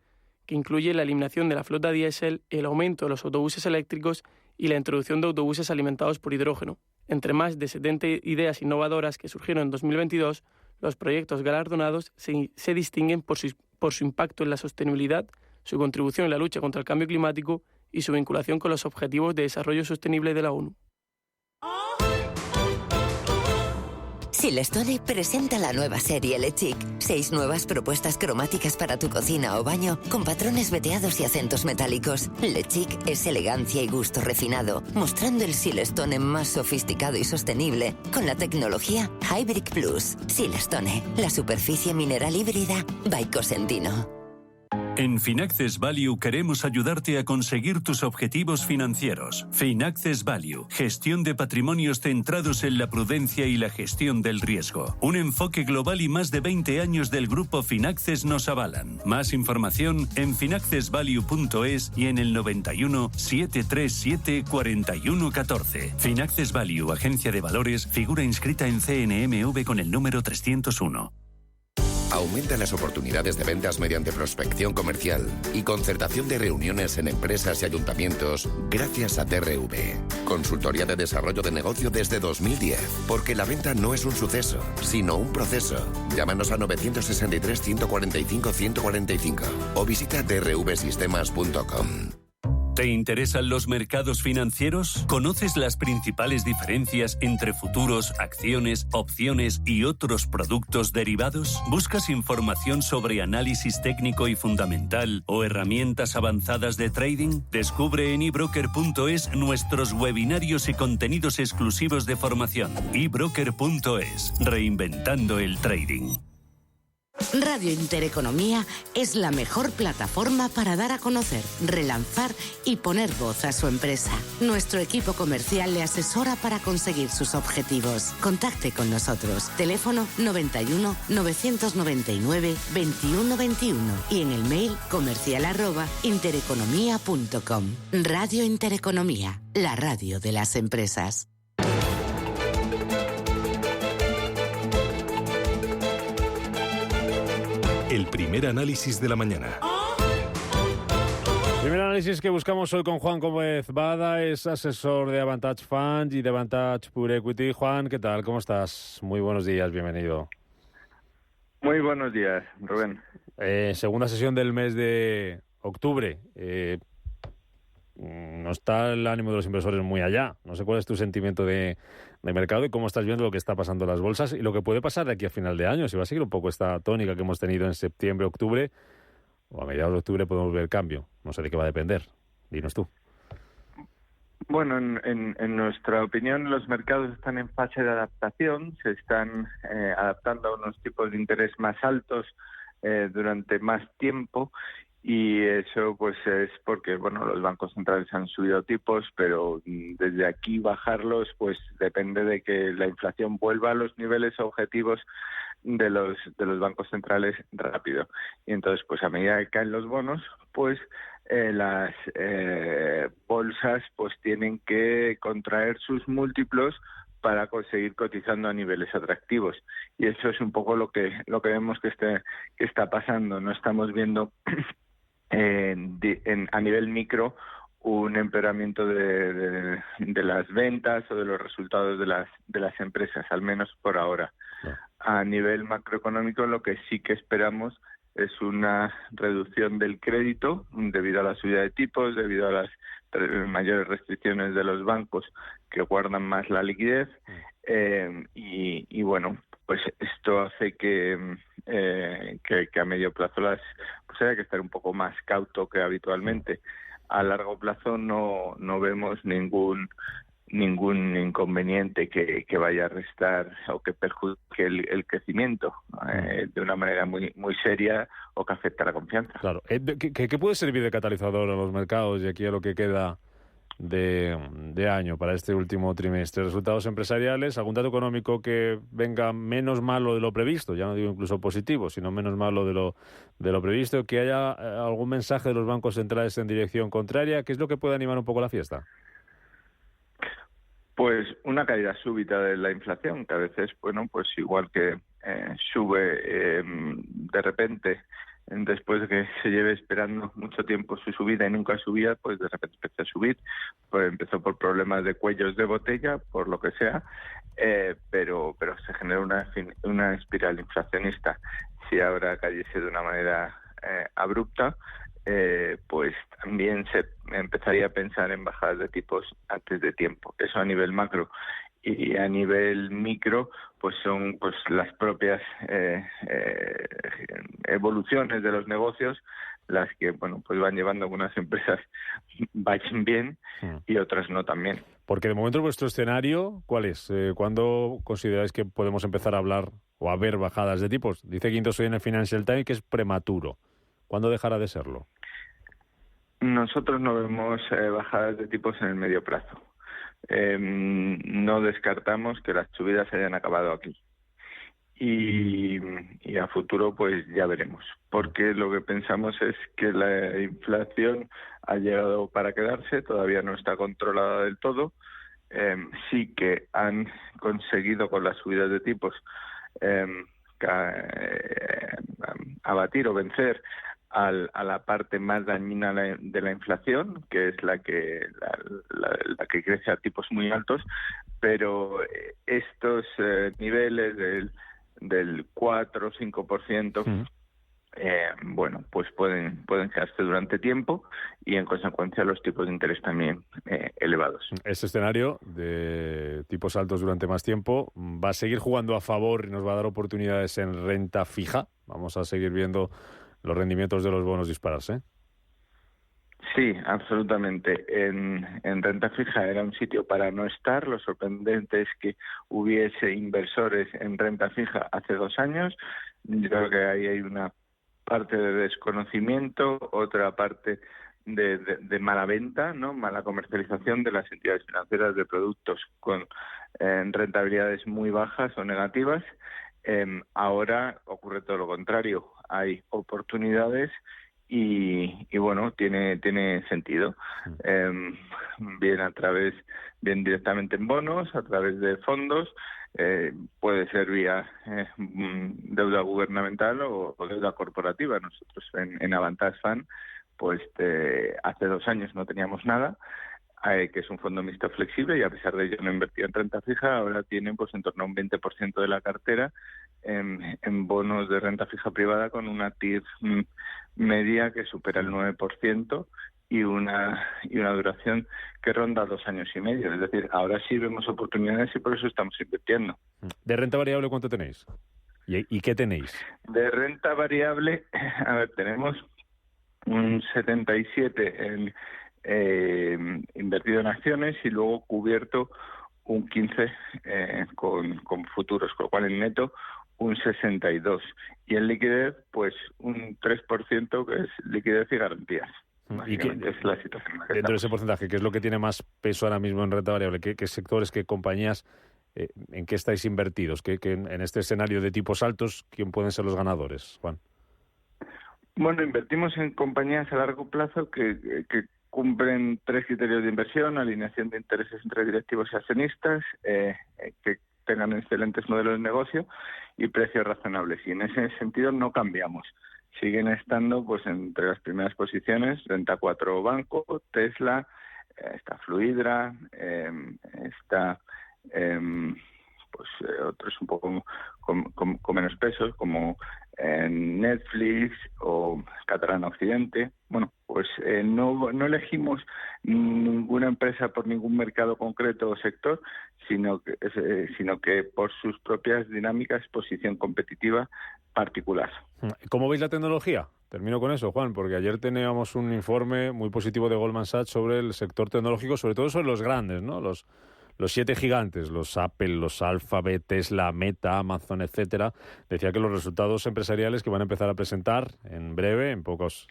que incluye la eliminación de la flota diésel, el aumento de los autobuses eléctricos y la introducción de autobuses alimentados por hidrógeno. Entre más de 70 ideas innovadoras que surgieron en 2022, los proyectos galardonados se distinguen por su impacto en la sostenibilidad, su contribución en la lucha contra el cambio climático y su vinculación con los Objetivos de Desarrollo Sostenible de la ONU. Silestone presenta la nueva serie Le Chic. 6 nuevas propuestas cromáticas para tu cocina o baño con patrones veteados y acentos metálicos. Le Chic es elegancia y gusto refinado, mostrando el Silestone más sofisticado y sostenible con la tecnología Hybrid Plus. Silestone, la superficie mineral híbrida by Cosentino. En Finaccess Value queremos ayudarte a conseguir tus objetivos financieros. Finaccess Value, gestión de patrimonios centrados en la prudencia y la gestión del riesgo. Un enfoque global y más de 20 años del grupo Finaccess nos avalan. Más información en finaccessvalue.es y en el 91 737 4114. Finaccess Value, agencia de valores, figura inscrita en CNMV con el número 301. Aumenta las oportunidades de ventas mediante prospección comercial y concertación de reuniones en empresas y ayuntamientos gracias a TRV. Consultoría de desarrollo de negocio desde 2010. Porque la venta no es un suceso, sino un proceso. Llámanos a 963-145-145 o visita trvsistemas.com. ¿Te interesan los mercados financieros? ¿Conoces las principales diferencias entre futuros, acciones, opciones y otros productos derivados? ¿Buscas información sobre análisis técnico y fundamental o herramientas avanzadas de trading? Descubre en ebroker.es nuestros webinarios y contenidos exclusivos de formación. ebroker.es, reinventando el trading. Radio Intereconomía es la mejor plataforma para dar a conocer, relanzar y poner voz a su empresa. Nuestro equipo comercial le asesora para conseguir sus objetivos. Contacte con nosotros. Teléfono 91 999 21 21 y en el mail comercial@intereconomia.com. Radio Intereconomía, la radio de las empresas. El primer análisis de la mañana. Primer análisis que buscamos hoy con Juan Gómez Bada, es asesor de Avantage Funds y de Avantage Pure Equity. Juan, ¿qué tal? ¿Cómo estás? Muy buenos días, bienvenido. Muy buenos días, Rubén. Segunda sesión del mes de octubre. No está el ánimo de los inversores muy allá. No sé cuál es tu sentimiento de mercado y cómo estás viendo lo que está pasando en las bolsas y lo que puede pasar de aquí a final de año. Si va a seguir un poco esta tónica que hemos tenido en septiembre, octubre, o a mediados de octubre podemos ver cambio. No sé de qué va a depender. Dinos tú. Bueno, en nuestra opinión, los mercados están en fase de adaptación. Se están adaptando a unos tipos de interés más altos durante más tiempo. Y eso pues es porque los bancos centrales han subido tipos, pero desde aquí bajarlos pues depende de que la inflación vuelva a los niveles objetivos de los bancos centrales rápido. Y entonces pues a medida que caen los bonos, pues las bolsas pues tienen que contraer sus múltiplos para conseguir cotizando a niveles atractivos. Y eso es un poco lo que vemos que está pasando. No estamos viendo a nivel micro un empeoramiento de las ventas o de los resultados de las empresas, al menos por ahora. A nivel macroeconómico, lo que sí que esperamos es una reducción del crédito debido a la subida de tipos, debido a las mayores restricciones de los bancos que guardan más la liquidez y bueno, pues esto hace que a medio plazo pues haya que estar un poco más cauto que habitualmente. A largo plazo no vemos ningún inconveniente que vaya a restar o que perjudique el crecimiento de una manera muy seria o que afecte a la confianza. Claro. ¿Qué puede servir de catalizador a los mercados y aquí a lo que queda de año para este último trimestre? ¿Resultados empresariales? ¿Algún dato económico que venga menos malo de lo previsto? Ya no digo incluso positivo, sino menos malo de lo previsto. ¿Que haya algún mensaje de los bancos centrales en dirección contraria? ¿Qué es lo que puede animar un poco la fiesta? Pues una caída súbita de la inflación, que a veces, pues igual que sube de repente, después de que se lleve esperando mucho tiempo su subida y nunca subía, pues de repente empezó a subir, pues empezó por problemas de cuellos de botella, por lo que sea, pero se genera una espiral inflacionista. Si ahora cayese de una manera abrupta, pues también se empezaría a pensar en bajadas de tipos antes de tiempo. Eso a nivel macro. Y a nivel micro, pues son pues las propias evoluciones de los negocios las que pues van llevando a algunas empresas vayan bien y otras no tan bien. Porque de momento vuestro escenario, ¿cuál es? ¿Cuándo consideráis que podemos empezar a hablar o a ver bajadas de tipos? Dice Quintos hoy en el Financial Times que es prematuro. ¿Cuándo dejará de serlo? Nosotros no vemos bajadas de tipos en el medio plazo. No descartamos que las subidas hayan acabado aquí. Y a futuro pues ya veremos, porque lo que pensamos es que la inflación ha llegado para quedarse, todavía no está controlada del todo. Sí que han conseguido con las subidas de tipos abatir o vencer a la parte más dañina de la inflación, que es la que crece a tipos muy altos, pero estos niveles del 4 o 5%, pues pueden quedarse durante tiempo y en consecuencia los tipos de interés también elevados. Este escenario de tipos altos durante más tiempo va a seguir jugando a favor y nos va a dar oportunidades en renta fija. Vamos a seguir viendo los rendimientos de los bonos dispararse. Sí, absolutamente. En renta fija era un sitio para no estar. Lo sorprendente es que hubiese inversores en renta fija hace 2 años. Yo creo que ahí hay una parte de desconocimiento, otra parte de mala venta, ¿no? Mala comercialización de las entidades financieras de productos con rentabilidades muy bajas o negativas. Ahora ocurre todo lo contrario. Hay oportunidades y bueno, tiene sentido. Bien directamente en bonos, a través de fondos, puede ser vía deuda gubernamental o deuda corporativa. Nosotros en Avantage Fund, pues hace 2 años no teníamos nada, que es un fondo mixto flexible, y a pesar de ello no invertido en renta fija, ahora tiene pues en torno a un 20% de la cartera en bonos de renta fija privada con una TIR media que supera el 9% y una duración que ronda 2 años y medio. Es decir, ahora sí vemos oportunidades y por eso estamos invirtiendo. ¿De renta variable cuánto tenéis? ¿Y qué tenéis? De renta variable, a ver, tenemos un 77 invertido en acciones y luego cubierto un 15 con futuros, con lo cual en neto un 62. Y en liquidez, pues un 3% que es liquidez y garantías. ¿Y qué, es la situación dentro de ese porcentaje, qué es lo que tiene más peso ahora mismo en renta variable? ¿Qué sectores, qué compañías, en qué estáis invertidos? ¿Qué en este escenario de tipos altos, quién pueden ser los ganadores, Juan? Bueno, invertimos en compañías a largo plazo que cumplen 3 criterios de inversión: alineación de intereses entre directivos y accionistas, que tengan excelentes modelos de negocio y precios razonables. Y en ese sentido no cambiamos. Siguen estando pues entre las primeras posiciones Renta 4 Banco, Tesla, está Fluidra, está otros un poco con menos pesos como Netflix o Catalana Occidente. Bueno, pues no elegimos ninguna empresa por ningún mercado concreto o sector, sino que por sus propias dinámicas, posición competitiva particular. ¿Cómo veis la tecnología? Termino con eso, Juan, porque ayer teníamos un informe muy positivo de Goldman Sachs sobre el sector tecnológico, sobre todo sobre los grandes, ¿no? Los 7 gigantes, los Apple, los Alphabet, Tesla, Meta, Amazon, etcétera. Decía que los resultados empresariales que van a empezar a presentar en breve, en pocos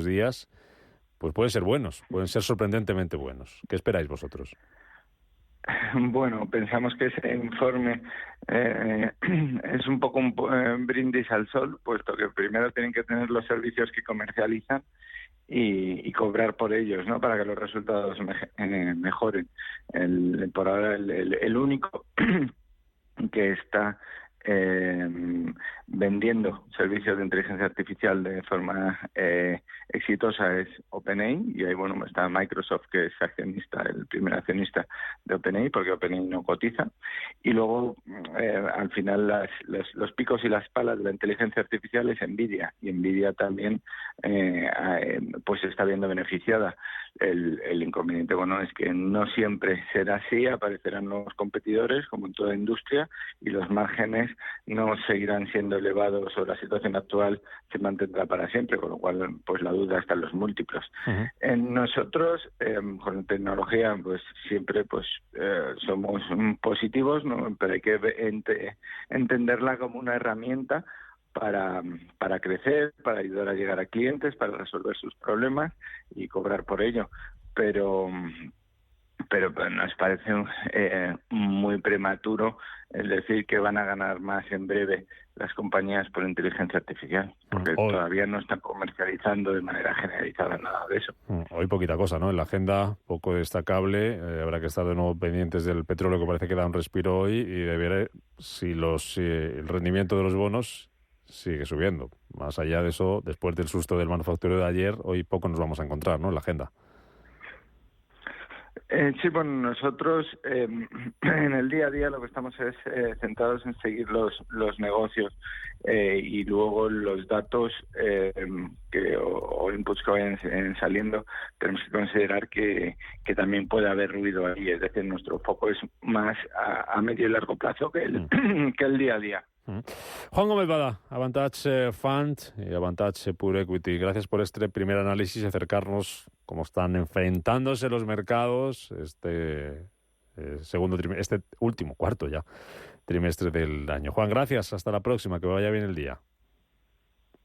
días, pues pueden ser buenos, pueden ser sorprendentemente buenos. ¿Qué esperáis vosotros? Bueno, pensamos que ese informe es un poco un brindis al sol, puesto que primero tienen que tener los servicios que comercializan y cobrar por ellos, ¿no? Para que los resultados mejoren. Por ahora el único que está vendiendo servicios de inteligencia artificial de forma exitosa es OpenAI, y ahí bueno está Microsoft, que es accionista, el primer accionista de OpenAI, porque OpenAI no cotiza. Y luego al final los picos y las palas de la inteligencia artificial es Nvidia, y Nvidia también pues está viendo beneficiada. El inconveniente bueno es que no siempre será así, aparecerán nuevos competidores como en toda industria, y los márgenes no seguirán siendo elevados, o la situación actual se mantendrá para siempre, con lo cual pues la duda está en los múltiplos. En nosotros con tecnología pues siempre pues somos positivos, ¿no? Pero hay que entenderla como una herramienta para crecer, para ayudar a llegar a clientes, para resolver sus problemas y cobrar por ello. Pero nos parece muy prematuro el decir que van a ganar más en breve las compañías por inteligencia artificial, porque todavía no están comercializando de manera generalizada nada de eso. Hoy poquita cosa, ¿no? En la agenda poco destacable. Habrá que estar de nuevo pendientes del petróleo, que parece que da un respiro hoy, y de ver si el rendimiento de los bonos sigue subiendo. Más allá de eso, después del susto del manufacturero de ayer, hoy poco nos vamos a encontrar, ¿no?, en la agenda. Sí, bueno, nosotros en el día a día lo que estamos es centrados en seguir los negocios y luego los datos o inputs que vayan saliendo, tenemos que considerar que también puede haber ruido ahí. Es decir, nuestro foco es más a medio y largo plazo que el día a día. Juan Gómez Bada, Avantage Fund y Avantage Pure Equity. Gracias por este primer análisis y acercarnos cómo están enfrentándose los mercados este último cuarto ya trimestre del año. Juan, gracias. Hasta la próxima. Que vaya bien el día.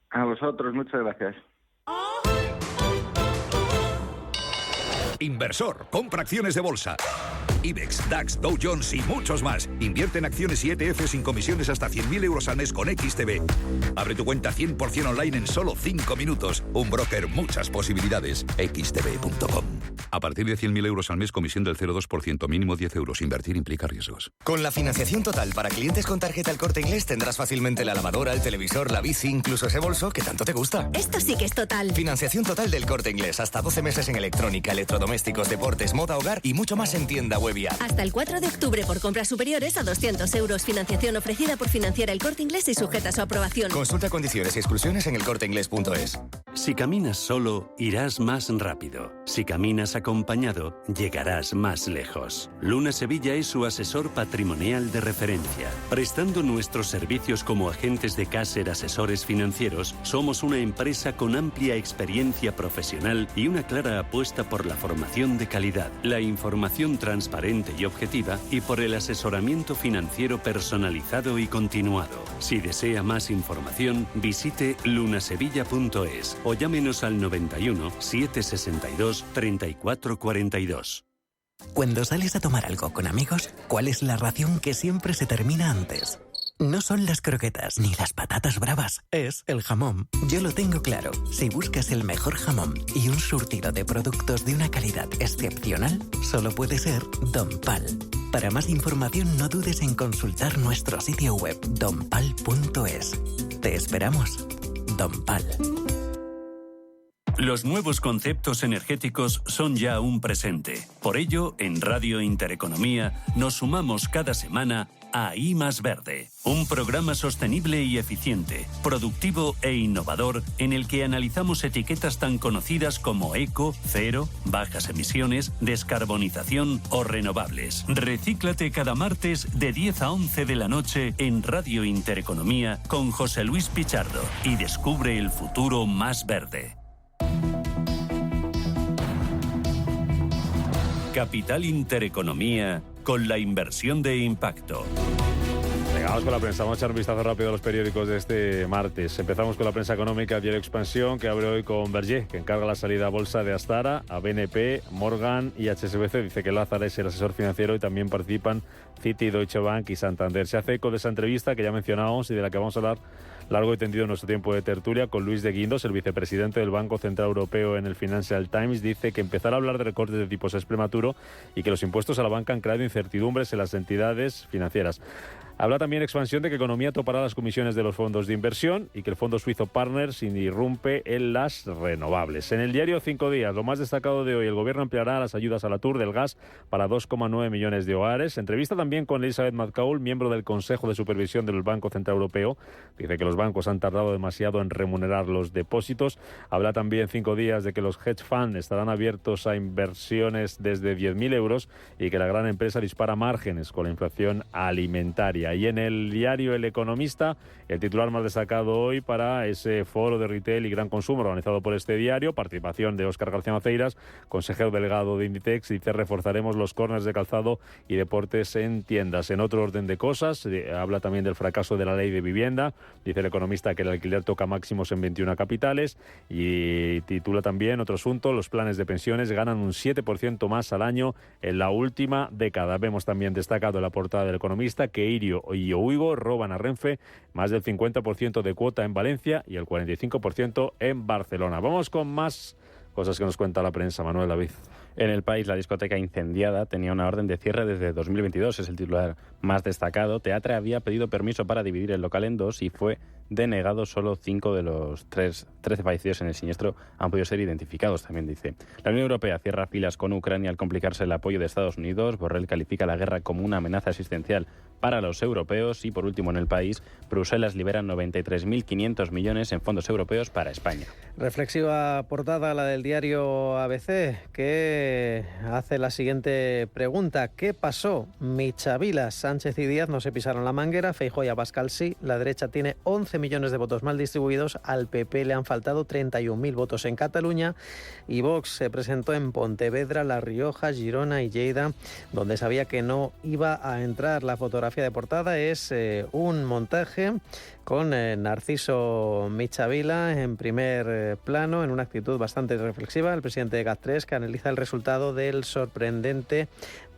A vosotros, muchas gracias. Inversor, compra acciones de bolsa. IBEX, DAX, Dow Jones y muchos más. Invierte en acciones y ETF sin comisiones hasta 100.000 euros al mes con XTB. Abre tu cuenta 100% online en solo 5 minutos. Un broker, muchas posibilidades. XTB.com. A partir de 100.000 euros al mes, comisión del 0,2%, mínimo 10 euros. Invertir implica riesgos. Con la financiación total para clientes con tarjeta El Corte Inglés tendrás fácilmente la lavadora, el televisor, la bici, incluso ese bolso que tanto te gusta. Esto sí que es total. Financiación total del Corte Inglés. Hasta 12 meses en electrónica, electrodomésticos, deportes, moda, hogar y mucho más en tienda web. Hasta el 4 de octubre por compras superiores a 200 euros. Financiación ofrecida por Financiera El Corte Inglés y sujeta a su aprobación. Consulta condiciones y exclusiones en elcorteinglés.es. Si caminas solo, irás más rápido. Si caminas acompañado, llegarás más lejos. Luna Sevilla es su asesor patrimonial de referencia. Prestando nuestros servicios como agentes de Caser Asesores Financieros, somos una empresa con amplia experiencia profesional y una clara apuesta por la formación de calidad, la información transparente y objetiva, y por el asesoramiento financiero personalizado y continuado. Si desea más información, visite lunasevilla.es o llámenos al 91 762 3442. Cuando sales a tomar algo con amigos, ¿cuál es la ración que siempre se termina antes? No son las croquetas ni las patatas bravas, es el jamón. Yo lo tengo claro. Si buscas el mejor jamón y un surtido de productos de una calidad excepcional, solo puede ser Don Pal. Para más información no dudes en consultar nuestro sitio web donpal.es. Te esperamos. Don Pal. Los nuevos conceptos energéticos son ya un presente. Por ello, en Radio Intereconomía nos sumamos cada semana a I Más Verde, un programa sostenible y eficiente, productivo e innovador en el que analizamos etiquetas tan conocidas como eco, cero, bajas emisiones, descarbonización o renovables. Recíclate cada martes de 10 a 11 de la noche en Radio Intereconomía con José Luis Pichardo y descubre el futuro más verde. Capital Intereconomía con la inversión de impacto. Venga, vamos con la prensa. Vamos a echar un vistazo rápido a los periódicos de este martes. Empezamos con la prensa económica. Diario Expansión, que abre hoy con Berger, que encarga la salida a bolsa de Astara, a BNP, Morgan y HSBC. Dice que Lázaro es el asesor financiero y también participan Citi, Deutsche Bank y Santander. Se hace eco de esa entrevista que ya mencionábamos y de la que vamos a hablar largo y tendido en nuestro tiempo de tertulia con Luis de Guindos, el vicepresidente del Banco Central Europeo. En el Financial Times dice que empezar a hablar de recortes de tipos es prematuro y que los impuestos a la banca han creado incertidumbres en las entidades financieras. Habla también expansión de que economía topará las comisiones de los fondos de inversión y que el fondo suizo Partners irrumpe en las renovables. En el diario 5 días, lo más destacado de hoy, el gobierno ampliará las ayudas a la TUR del gas para 2,9 millones de hogares. Entrevista también con Elizabeth McCaul, miembro del Consejo de Supervisión del Banco Central Europeo. Dice que los bancos han tardado demasiado en remunerar los depósitos. Habla también 5 días de que los hedge funds estarán abiertos a inversiones desde 10.000 euros y que la gran empresa dispara márgenes con la inflación alimentaria. Y en el diario El Economista, el titular más destacado hoy para ese foro de retail y gran consumo organizado por este diario, participación de Óscar García Maceiras, consejero delegado de Inditex, dice: reforzaremos los corners de calzado y deportes en tiendas. En otro orden de cosas, habla también del fracaso de la ley de vivienda. Dice El Economista que el alquiler toca máximos en 21 capitales y titula también otro asunto: los planes de pensiones ganan un 7% más al año en la última década. Vemos también destacado en la portada del Economista que Irio y Oigo roban a Renfe más del 50% de cuota en Valencia y el 45% en Barcelona. Vamos con más cosas que nos cuenta la prensa. Manuel David. En El País, la discoteca incendiada tenía una orden de cierre desde 2022. Es el titular más destacado. Teatre había pedido permiso para dividir el local en dos y fue denegado. Solo 5 de los 13 fallecidos en el siniestro han podido ser identificados, también dice. La Unión Europea cierra filas con Ucrania al complicarse el apoyo de Estados Unidos. Borrell califica la guerra como una amenaza existencial para los europeos. Y por último, en El País, Bruselas libera 93.500 millones en fondos europeos para España. Reflexiva portada la del diario ABC, que hace la siguiente pregunta: ¿qué pasó? Michavila, Sánchez y Díaz no se pisaron la manguera, Feijóo y Abascal sí. La derecha tiene 11 millones de votos mal distribuidos, al PP le han faltado 31.000 votos en Cataluña y Vox se presentó en Pontevedra, La Rioja, Girona y Lleida, donde sabía que no iba a entrar. La fotografía de portada es un montaje con Narciso Michavila en primer plano, en una actitud bastante reflexiva. El presidente de GAT3, que analiza el resultado del sorprendente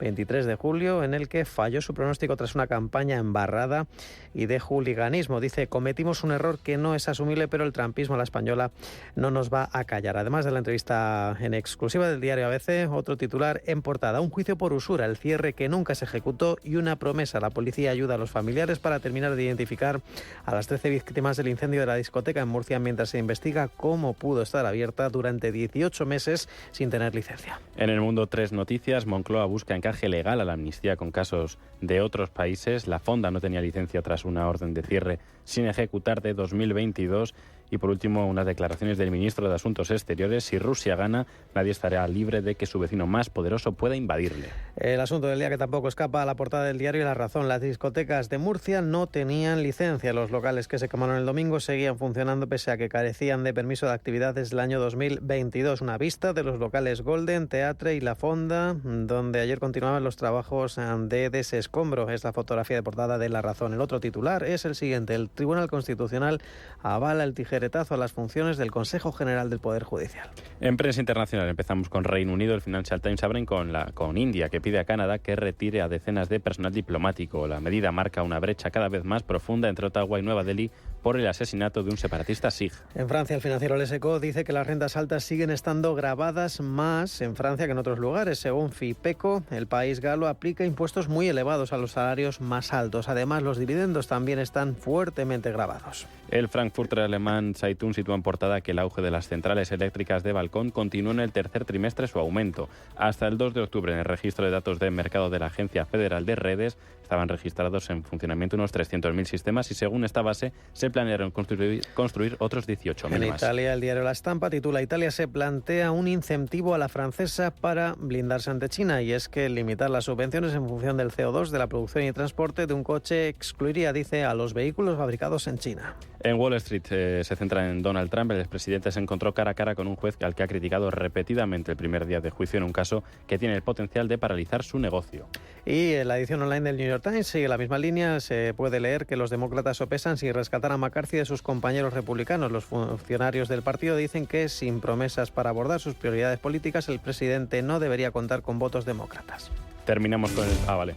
23 de julio, en el que falló su pronóstico tras una campaña embarrada y de hooliganismo. Dice: cometimos un error que no es asumible, pero el trumpismo a la española no nos va a callar. Además de la entrevista en exclusiva del diario ABC, otro titular en portada: un juicio por usura, el cierre que nunca se ejecutó y una promesa. La policía ayuda a los familiares para terminar de identificar a las 13 víctimas del incendio de la discoteca en Murcia, mientras se investiga cómo pudo estar abierta durante 18 meses sin tener licencia. En El Mundo, 3 noticias. Moncloa busca encaje legal a la amnistía con casos de otros países. La Fonda no tenía licencia tras una orden de cierre sin ejecutar de 2022. Y por último, unas declaraciones del ministro de Asuntos Exteriores: si Rusia gana, nadie estará libre de que su vecino más poderoso pueda invadirle. El asunto del día que tampoco escapa a la portada del diario La Razón: las discotecas de Murcia no tenían licencia. Los locales que se quemaron el domingo seguían funcionando pese a que carecían de permiso de actividad desde el año 2022. Una vista de los locales Golden, Teatre y La Fonda, donde ayer continuaban los trabajos de desescombro. Es la fotografía de portada de La Razón. El otro titular es el siguiente: el Tribunal Constitucional avala el tijeretazo a las funciones del Consejo General del Poder Judicial. En prensa internacional empezamos con Reino Unido. El Financial Times abren con India, que pide a Canadá que retire a decenas de personal diplomático. La medida marca una brecha cada vez más profunda entre Ottawa y Nueva Delhi por el asesinato de un separatista sikh. En Francia, el financiero Les Echos dice que las rentas altas siguen estando gravadas más en Francia que en otros lugares. Según FIPECO, el país galo aplica impuestos muy elevados a los salarios más altos. Además, los dividendos también están fuertemente gravados. El Frankfurter alemán Zeitung sitúa en portada que el auge de las centrales eléctricas de balcón continuó en el tercer trimestre su aumento. Hasta el 2 de octubre, en el registro de datos de mercado de la Agencia Federal de Redes, estaban registrados en funcionamiento unos 300.000 sistemas y según esta base se planearon construir otros 18.000 más. En Italia, el diario La Stampa titula: Italia se plantea un incentivo a la francesa para blindarse ante China, y es que limitar las subvenciones en función del CO2 de la producción y transporte de un coche excluiría, dice, a los vehículos fabricados en China. En Wall Street se centra en Donald Trump. El expresidente se encontró cara a cara con un juez al que ha criticado repetidamente el primer día de juicio en un caso que tiene el potencial de paralizar su negocio. Y en la edición online del New York Times sigue la misma línea. Se puede leer que los demócratas sopesan si rescatar a McCarthy de sus compañeros republicanos. Los funcionarios del partido dicen que, sin promesas para abordar sus prioridades políticas, el presidente no debería contar con votos demócratas. Terminamos con el... vale.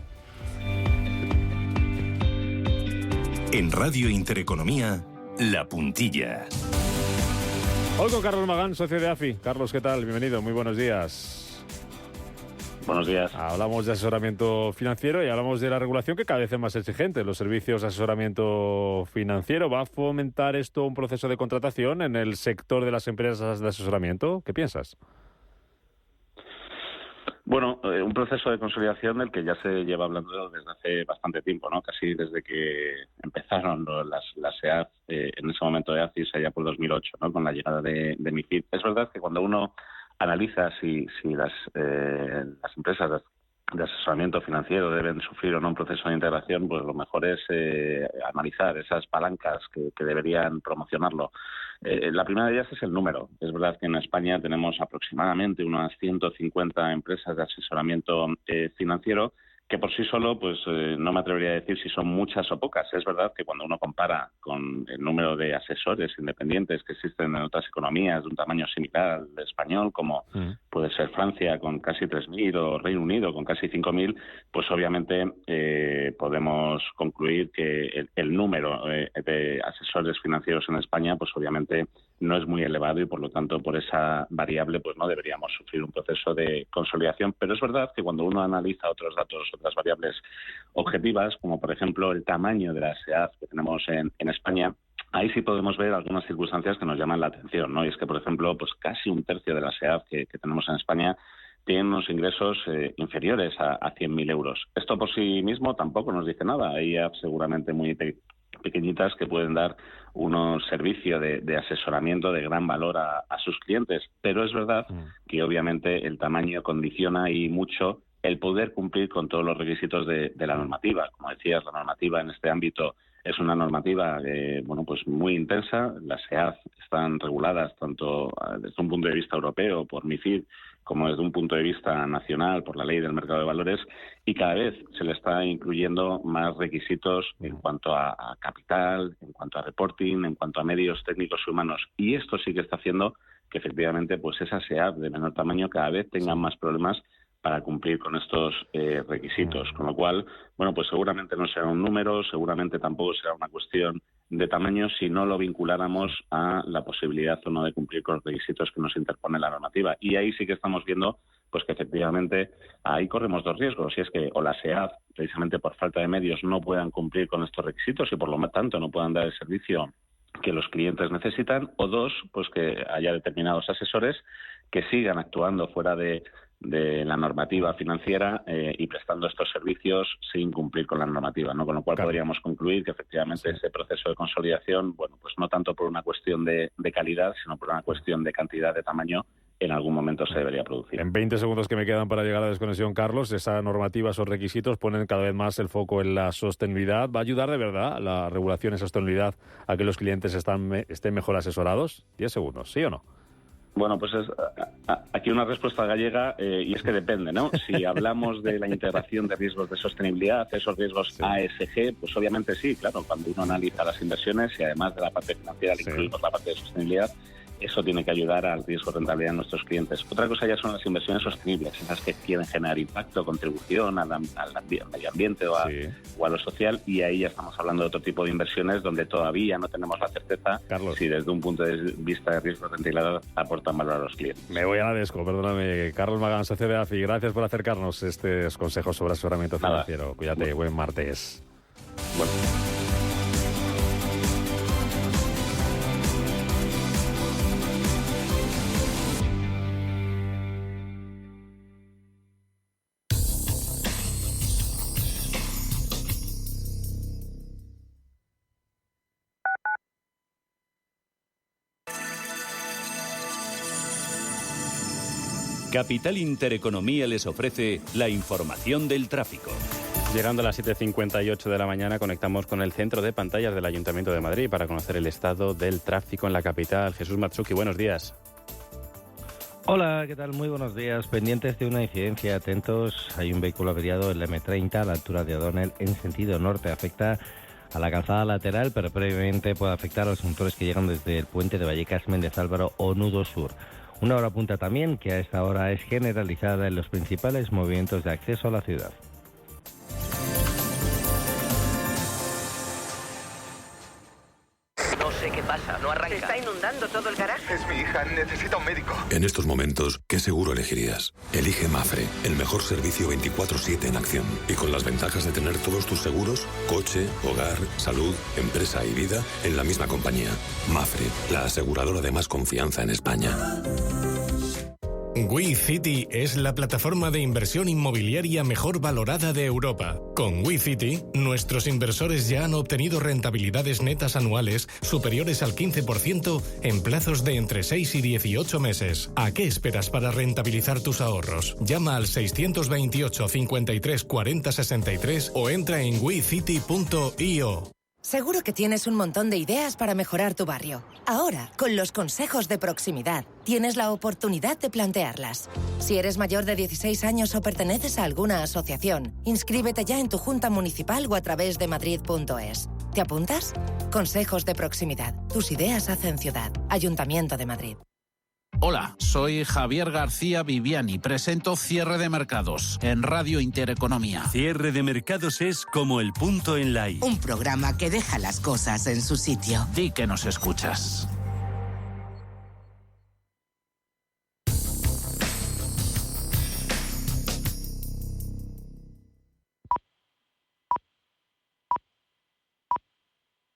En Radio Intereconomía, La Puntilla. Hoy con Carlos Magán, socio de AFI. Carlos, ¿qué tal? Bienvenido, muy buenos días. Buenos días. Hablamos de asesoramiento financiero y hablamos de la regulación que cada vez es más exigente. Los servicios de asesoramiento financiero. ¿Va a fomentar esto un proceso de contratación en el sector de las empresas de asesoramiento? ¿Qué piensas? Bueno, un proceso de consolidación del que ya se lleva hablando desde hace bastante tiempo, ¿no? Casi desde que empezaron las EAF, en ese momento de ACIS, allá por 2008, ¿no? Con la llegada de MiFID. Es verdad que cuando uno analiza si las empresas de asesoramiento financiero deben sufrir o no un proceso de integración, pues lo mejor es analizar esas palancas que deberían promocionarlo. La primera de ellas es el número. Es verdad que en España tenemos aproximadamente unas 150 empresas de asesoramiento financiero, que por sí solo, pues no me atrevería a decir si son muchas o pocas. Es verdad que cuando uno compara con el número de asesores independientes que existen en otras economías de un tamaño similar al español, como puede ser Francia con casi 3.000 o Reino Unido con casi 5.000, pues obviamente podemos concluir que el número de asesores financieros en España, pues obviamente no es muy elevado y por lo tanto por esa variable pues no deberíamos sufrir un proceso de consolidación. Pero es verdad que cuando uno analiza otros datos, otras variables objetivas, como por ejemplo el tamaño de la SEAF que tenemos en España, ahí sí podemos ver algunas circunstancias que nos llaman la atención, ¿no? Y es que, por ejemplo, pues casi un tercio de la SEAF que tenemos en España tienen unos ingresos inferiores a 100.000 euros. Esto por sí mismo tampoco nos dice nada. Hay seguramente muy pequeñitas que pueden dar unos servicios de asesoramiento de gran valor a sus clientes, pero es verdad que obviamente el tamaño condiciona y mucho el poder cumplir con todos los requisitos de la normativa. Como decías, la normativa en este ámbito es una normativa pues muy intensa. Las EAF están reguladas tanto desde un punto de vista europeo por MiFID como desde un punto de vista nacional por la Ley del Mercado de Valores, y cada vez se le está incluyendo más requisitos en cuanto a capital, en cuanto a reporting, en cuanto a medios técnicos y humanos. Y esto sí que está haciendo que efectivamente pues esas EAF de menor tamaño cada vez tengan más problemas para cumplir con estos requisitos. Con lo cual, bueno, pues seguramente no será un número, seguramente tampoco será una cuestión de tamaño si no lo vinculáramos a la posibilidad o no de cumplir con los requisitos que nos interpone la normativa. Y ahí sí que estamos viendo pues que efectivamente ahí corremos dos riesgos, y es que o la SEAF, precisamente por falta de medios, no puedan cumplir con estos requisitos y por lo tanto no puedan dar el servicio que los clientes necesitan, o dos, pues que haya determinados asesores que sigan actuando fuera de la normativa financiera y prestando estos servicios sin cumplir con la normativa, ¿no? Con lo cual podríamos concluir que efectivamente ese proceso de consolidación, bueno, pues no tanto por una cuestión de calidad, sino por una cuestión de cantidad, de tamaño, en algún momento se debería producir. En 20 segundos que me quedan para llegar a la desconexión, Carlos, esa normativa, esos requisitos ponen cada vez más el foco en la sostenibilidad. ¿Va a ayudar de verdad la regulación en sostenibilidad a que los clientes estén mejor asesorados? 10 segundos, ¿sí o no? Bueno, pues aquí una respuesta gallega, y es que depende, ¿no? Si hablamos de la integración de riesgos de sostenibilidad, esos riesgos ASG, pues obviamente sí, claro, cuando uno analiza las inversiones y además de la parte financiera le incluimos la parte de sostenibilidad, eso tiene que ayudar al riesgo de rentabilidad de nuestros clientes. Otra cosa ya son las inversiones sostenibles, esas que quieren generar impacto, contribución al medio ambiente o a lo social, y ahí ya estamos hablando de otro tipo de inversiones donde todavía no tenemos la certeza, Carlos, si desde un punto de vista de riesgo de rentabilidad aportan valor a los clientes. Me voy a la desco, perdóname. Carlos Magán, socio de AFI, gracias por acercarnos estos consejos sobre asesoramiento financiero. Cuídate, buen martes. Bueno. Capital Intereconomía les ofrece la información del tráfico. Llegando a las 7:58 de la mañana, conectamos con el centro de pantallas del Ayuntamiento de Madrid para conocer el estado del tráfico en la capital. Jesús Matsuki, buenos días. Hola, ¿qué tal? Muy buenos días. Pendientes de una incidencia, atentos. Hay un vehículo averiado en la M30 a la altura de O'Donnell en sentido norte. Afecta a la calzada lateral, pero previamente puede afectar a los conductores que llegan desde el puente de Vallecas, Méndez Álvaro o Nudo Sur. Una hora punta también, que a esta hora es generalizada en los principales movimientos de acceso a la ciudad. sé qué pasa, no arranca. Se está inundando todo el garaje. Es mi hija, necesita un médico. En estos momentos, ¿qué seguro elegirías? Elige Mafre, el mejor servicio 24/7 en acción. Y con las ventajas de tener todos tus seguros, coche, hogar, salud, empresa y vida, en la misma compañía. Mafre, la aseguradora de más confianza en España. WeCity es la plataforma de inversión inmobiliaria mejor valorada de Europa. Con WeCity, nuestros inversores ya han obtenido rentabilidades netas anuales superiores al 15% en plazos de entre 6 y 18 meses. ¿A qué esperas para rentabilizar tus ahorros? Llama al 628 53 40 63 o entra en wecity.io. Seguro que tienes un montón de ideas para mejorar tu barrio. Ahora, con los consejos de proximidad, tienes la oportunidad de plantearlas. Si eres mayor de 16 años o perteneces a alguna asociación, inscríbete ya en tu junta municipal o a través de madrid.es. ¿Te apuntas? Consejos de proximidad. Tus ideas hacen ciudad. Ayuntamiento de Madrid. Hola, soy Javier García Viviani. Presento Cierre de Mercados en Radio Intereconomía. Cierre de Mercados es como el punto en la I. Un programa que deja las cosas en su sitio. Di que nos escuchas.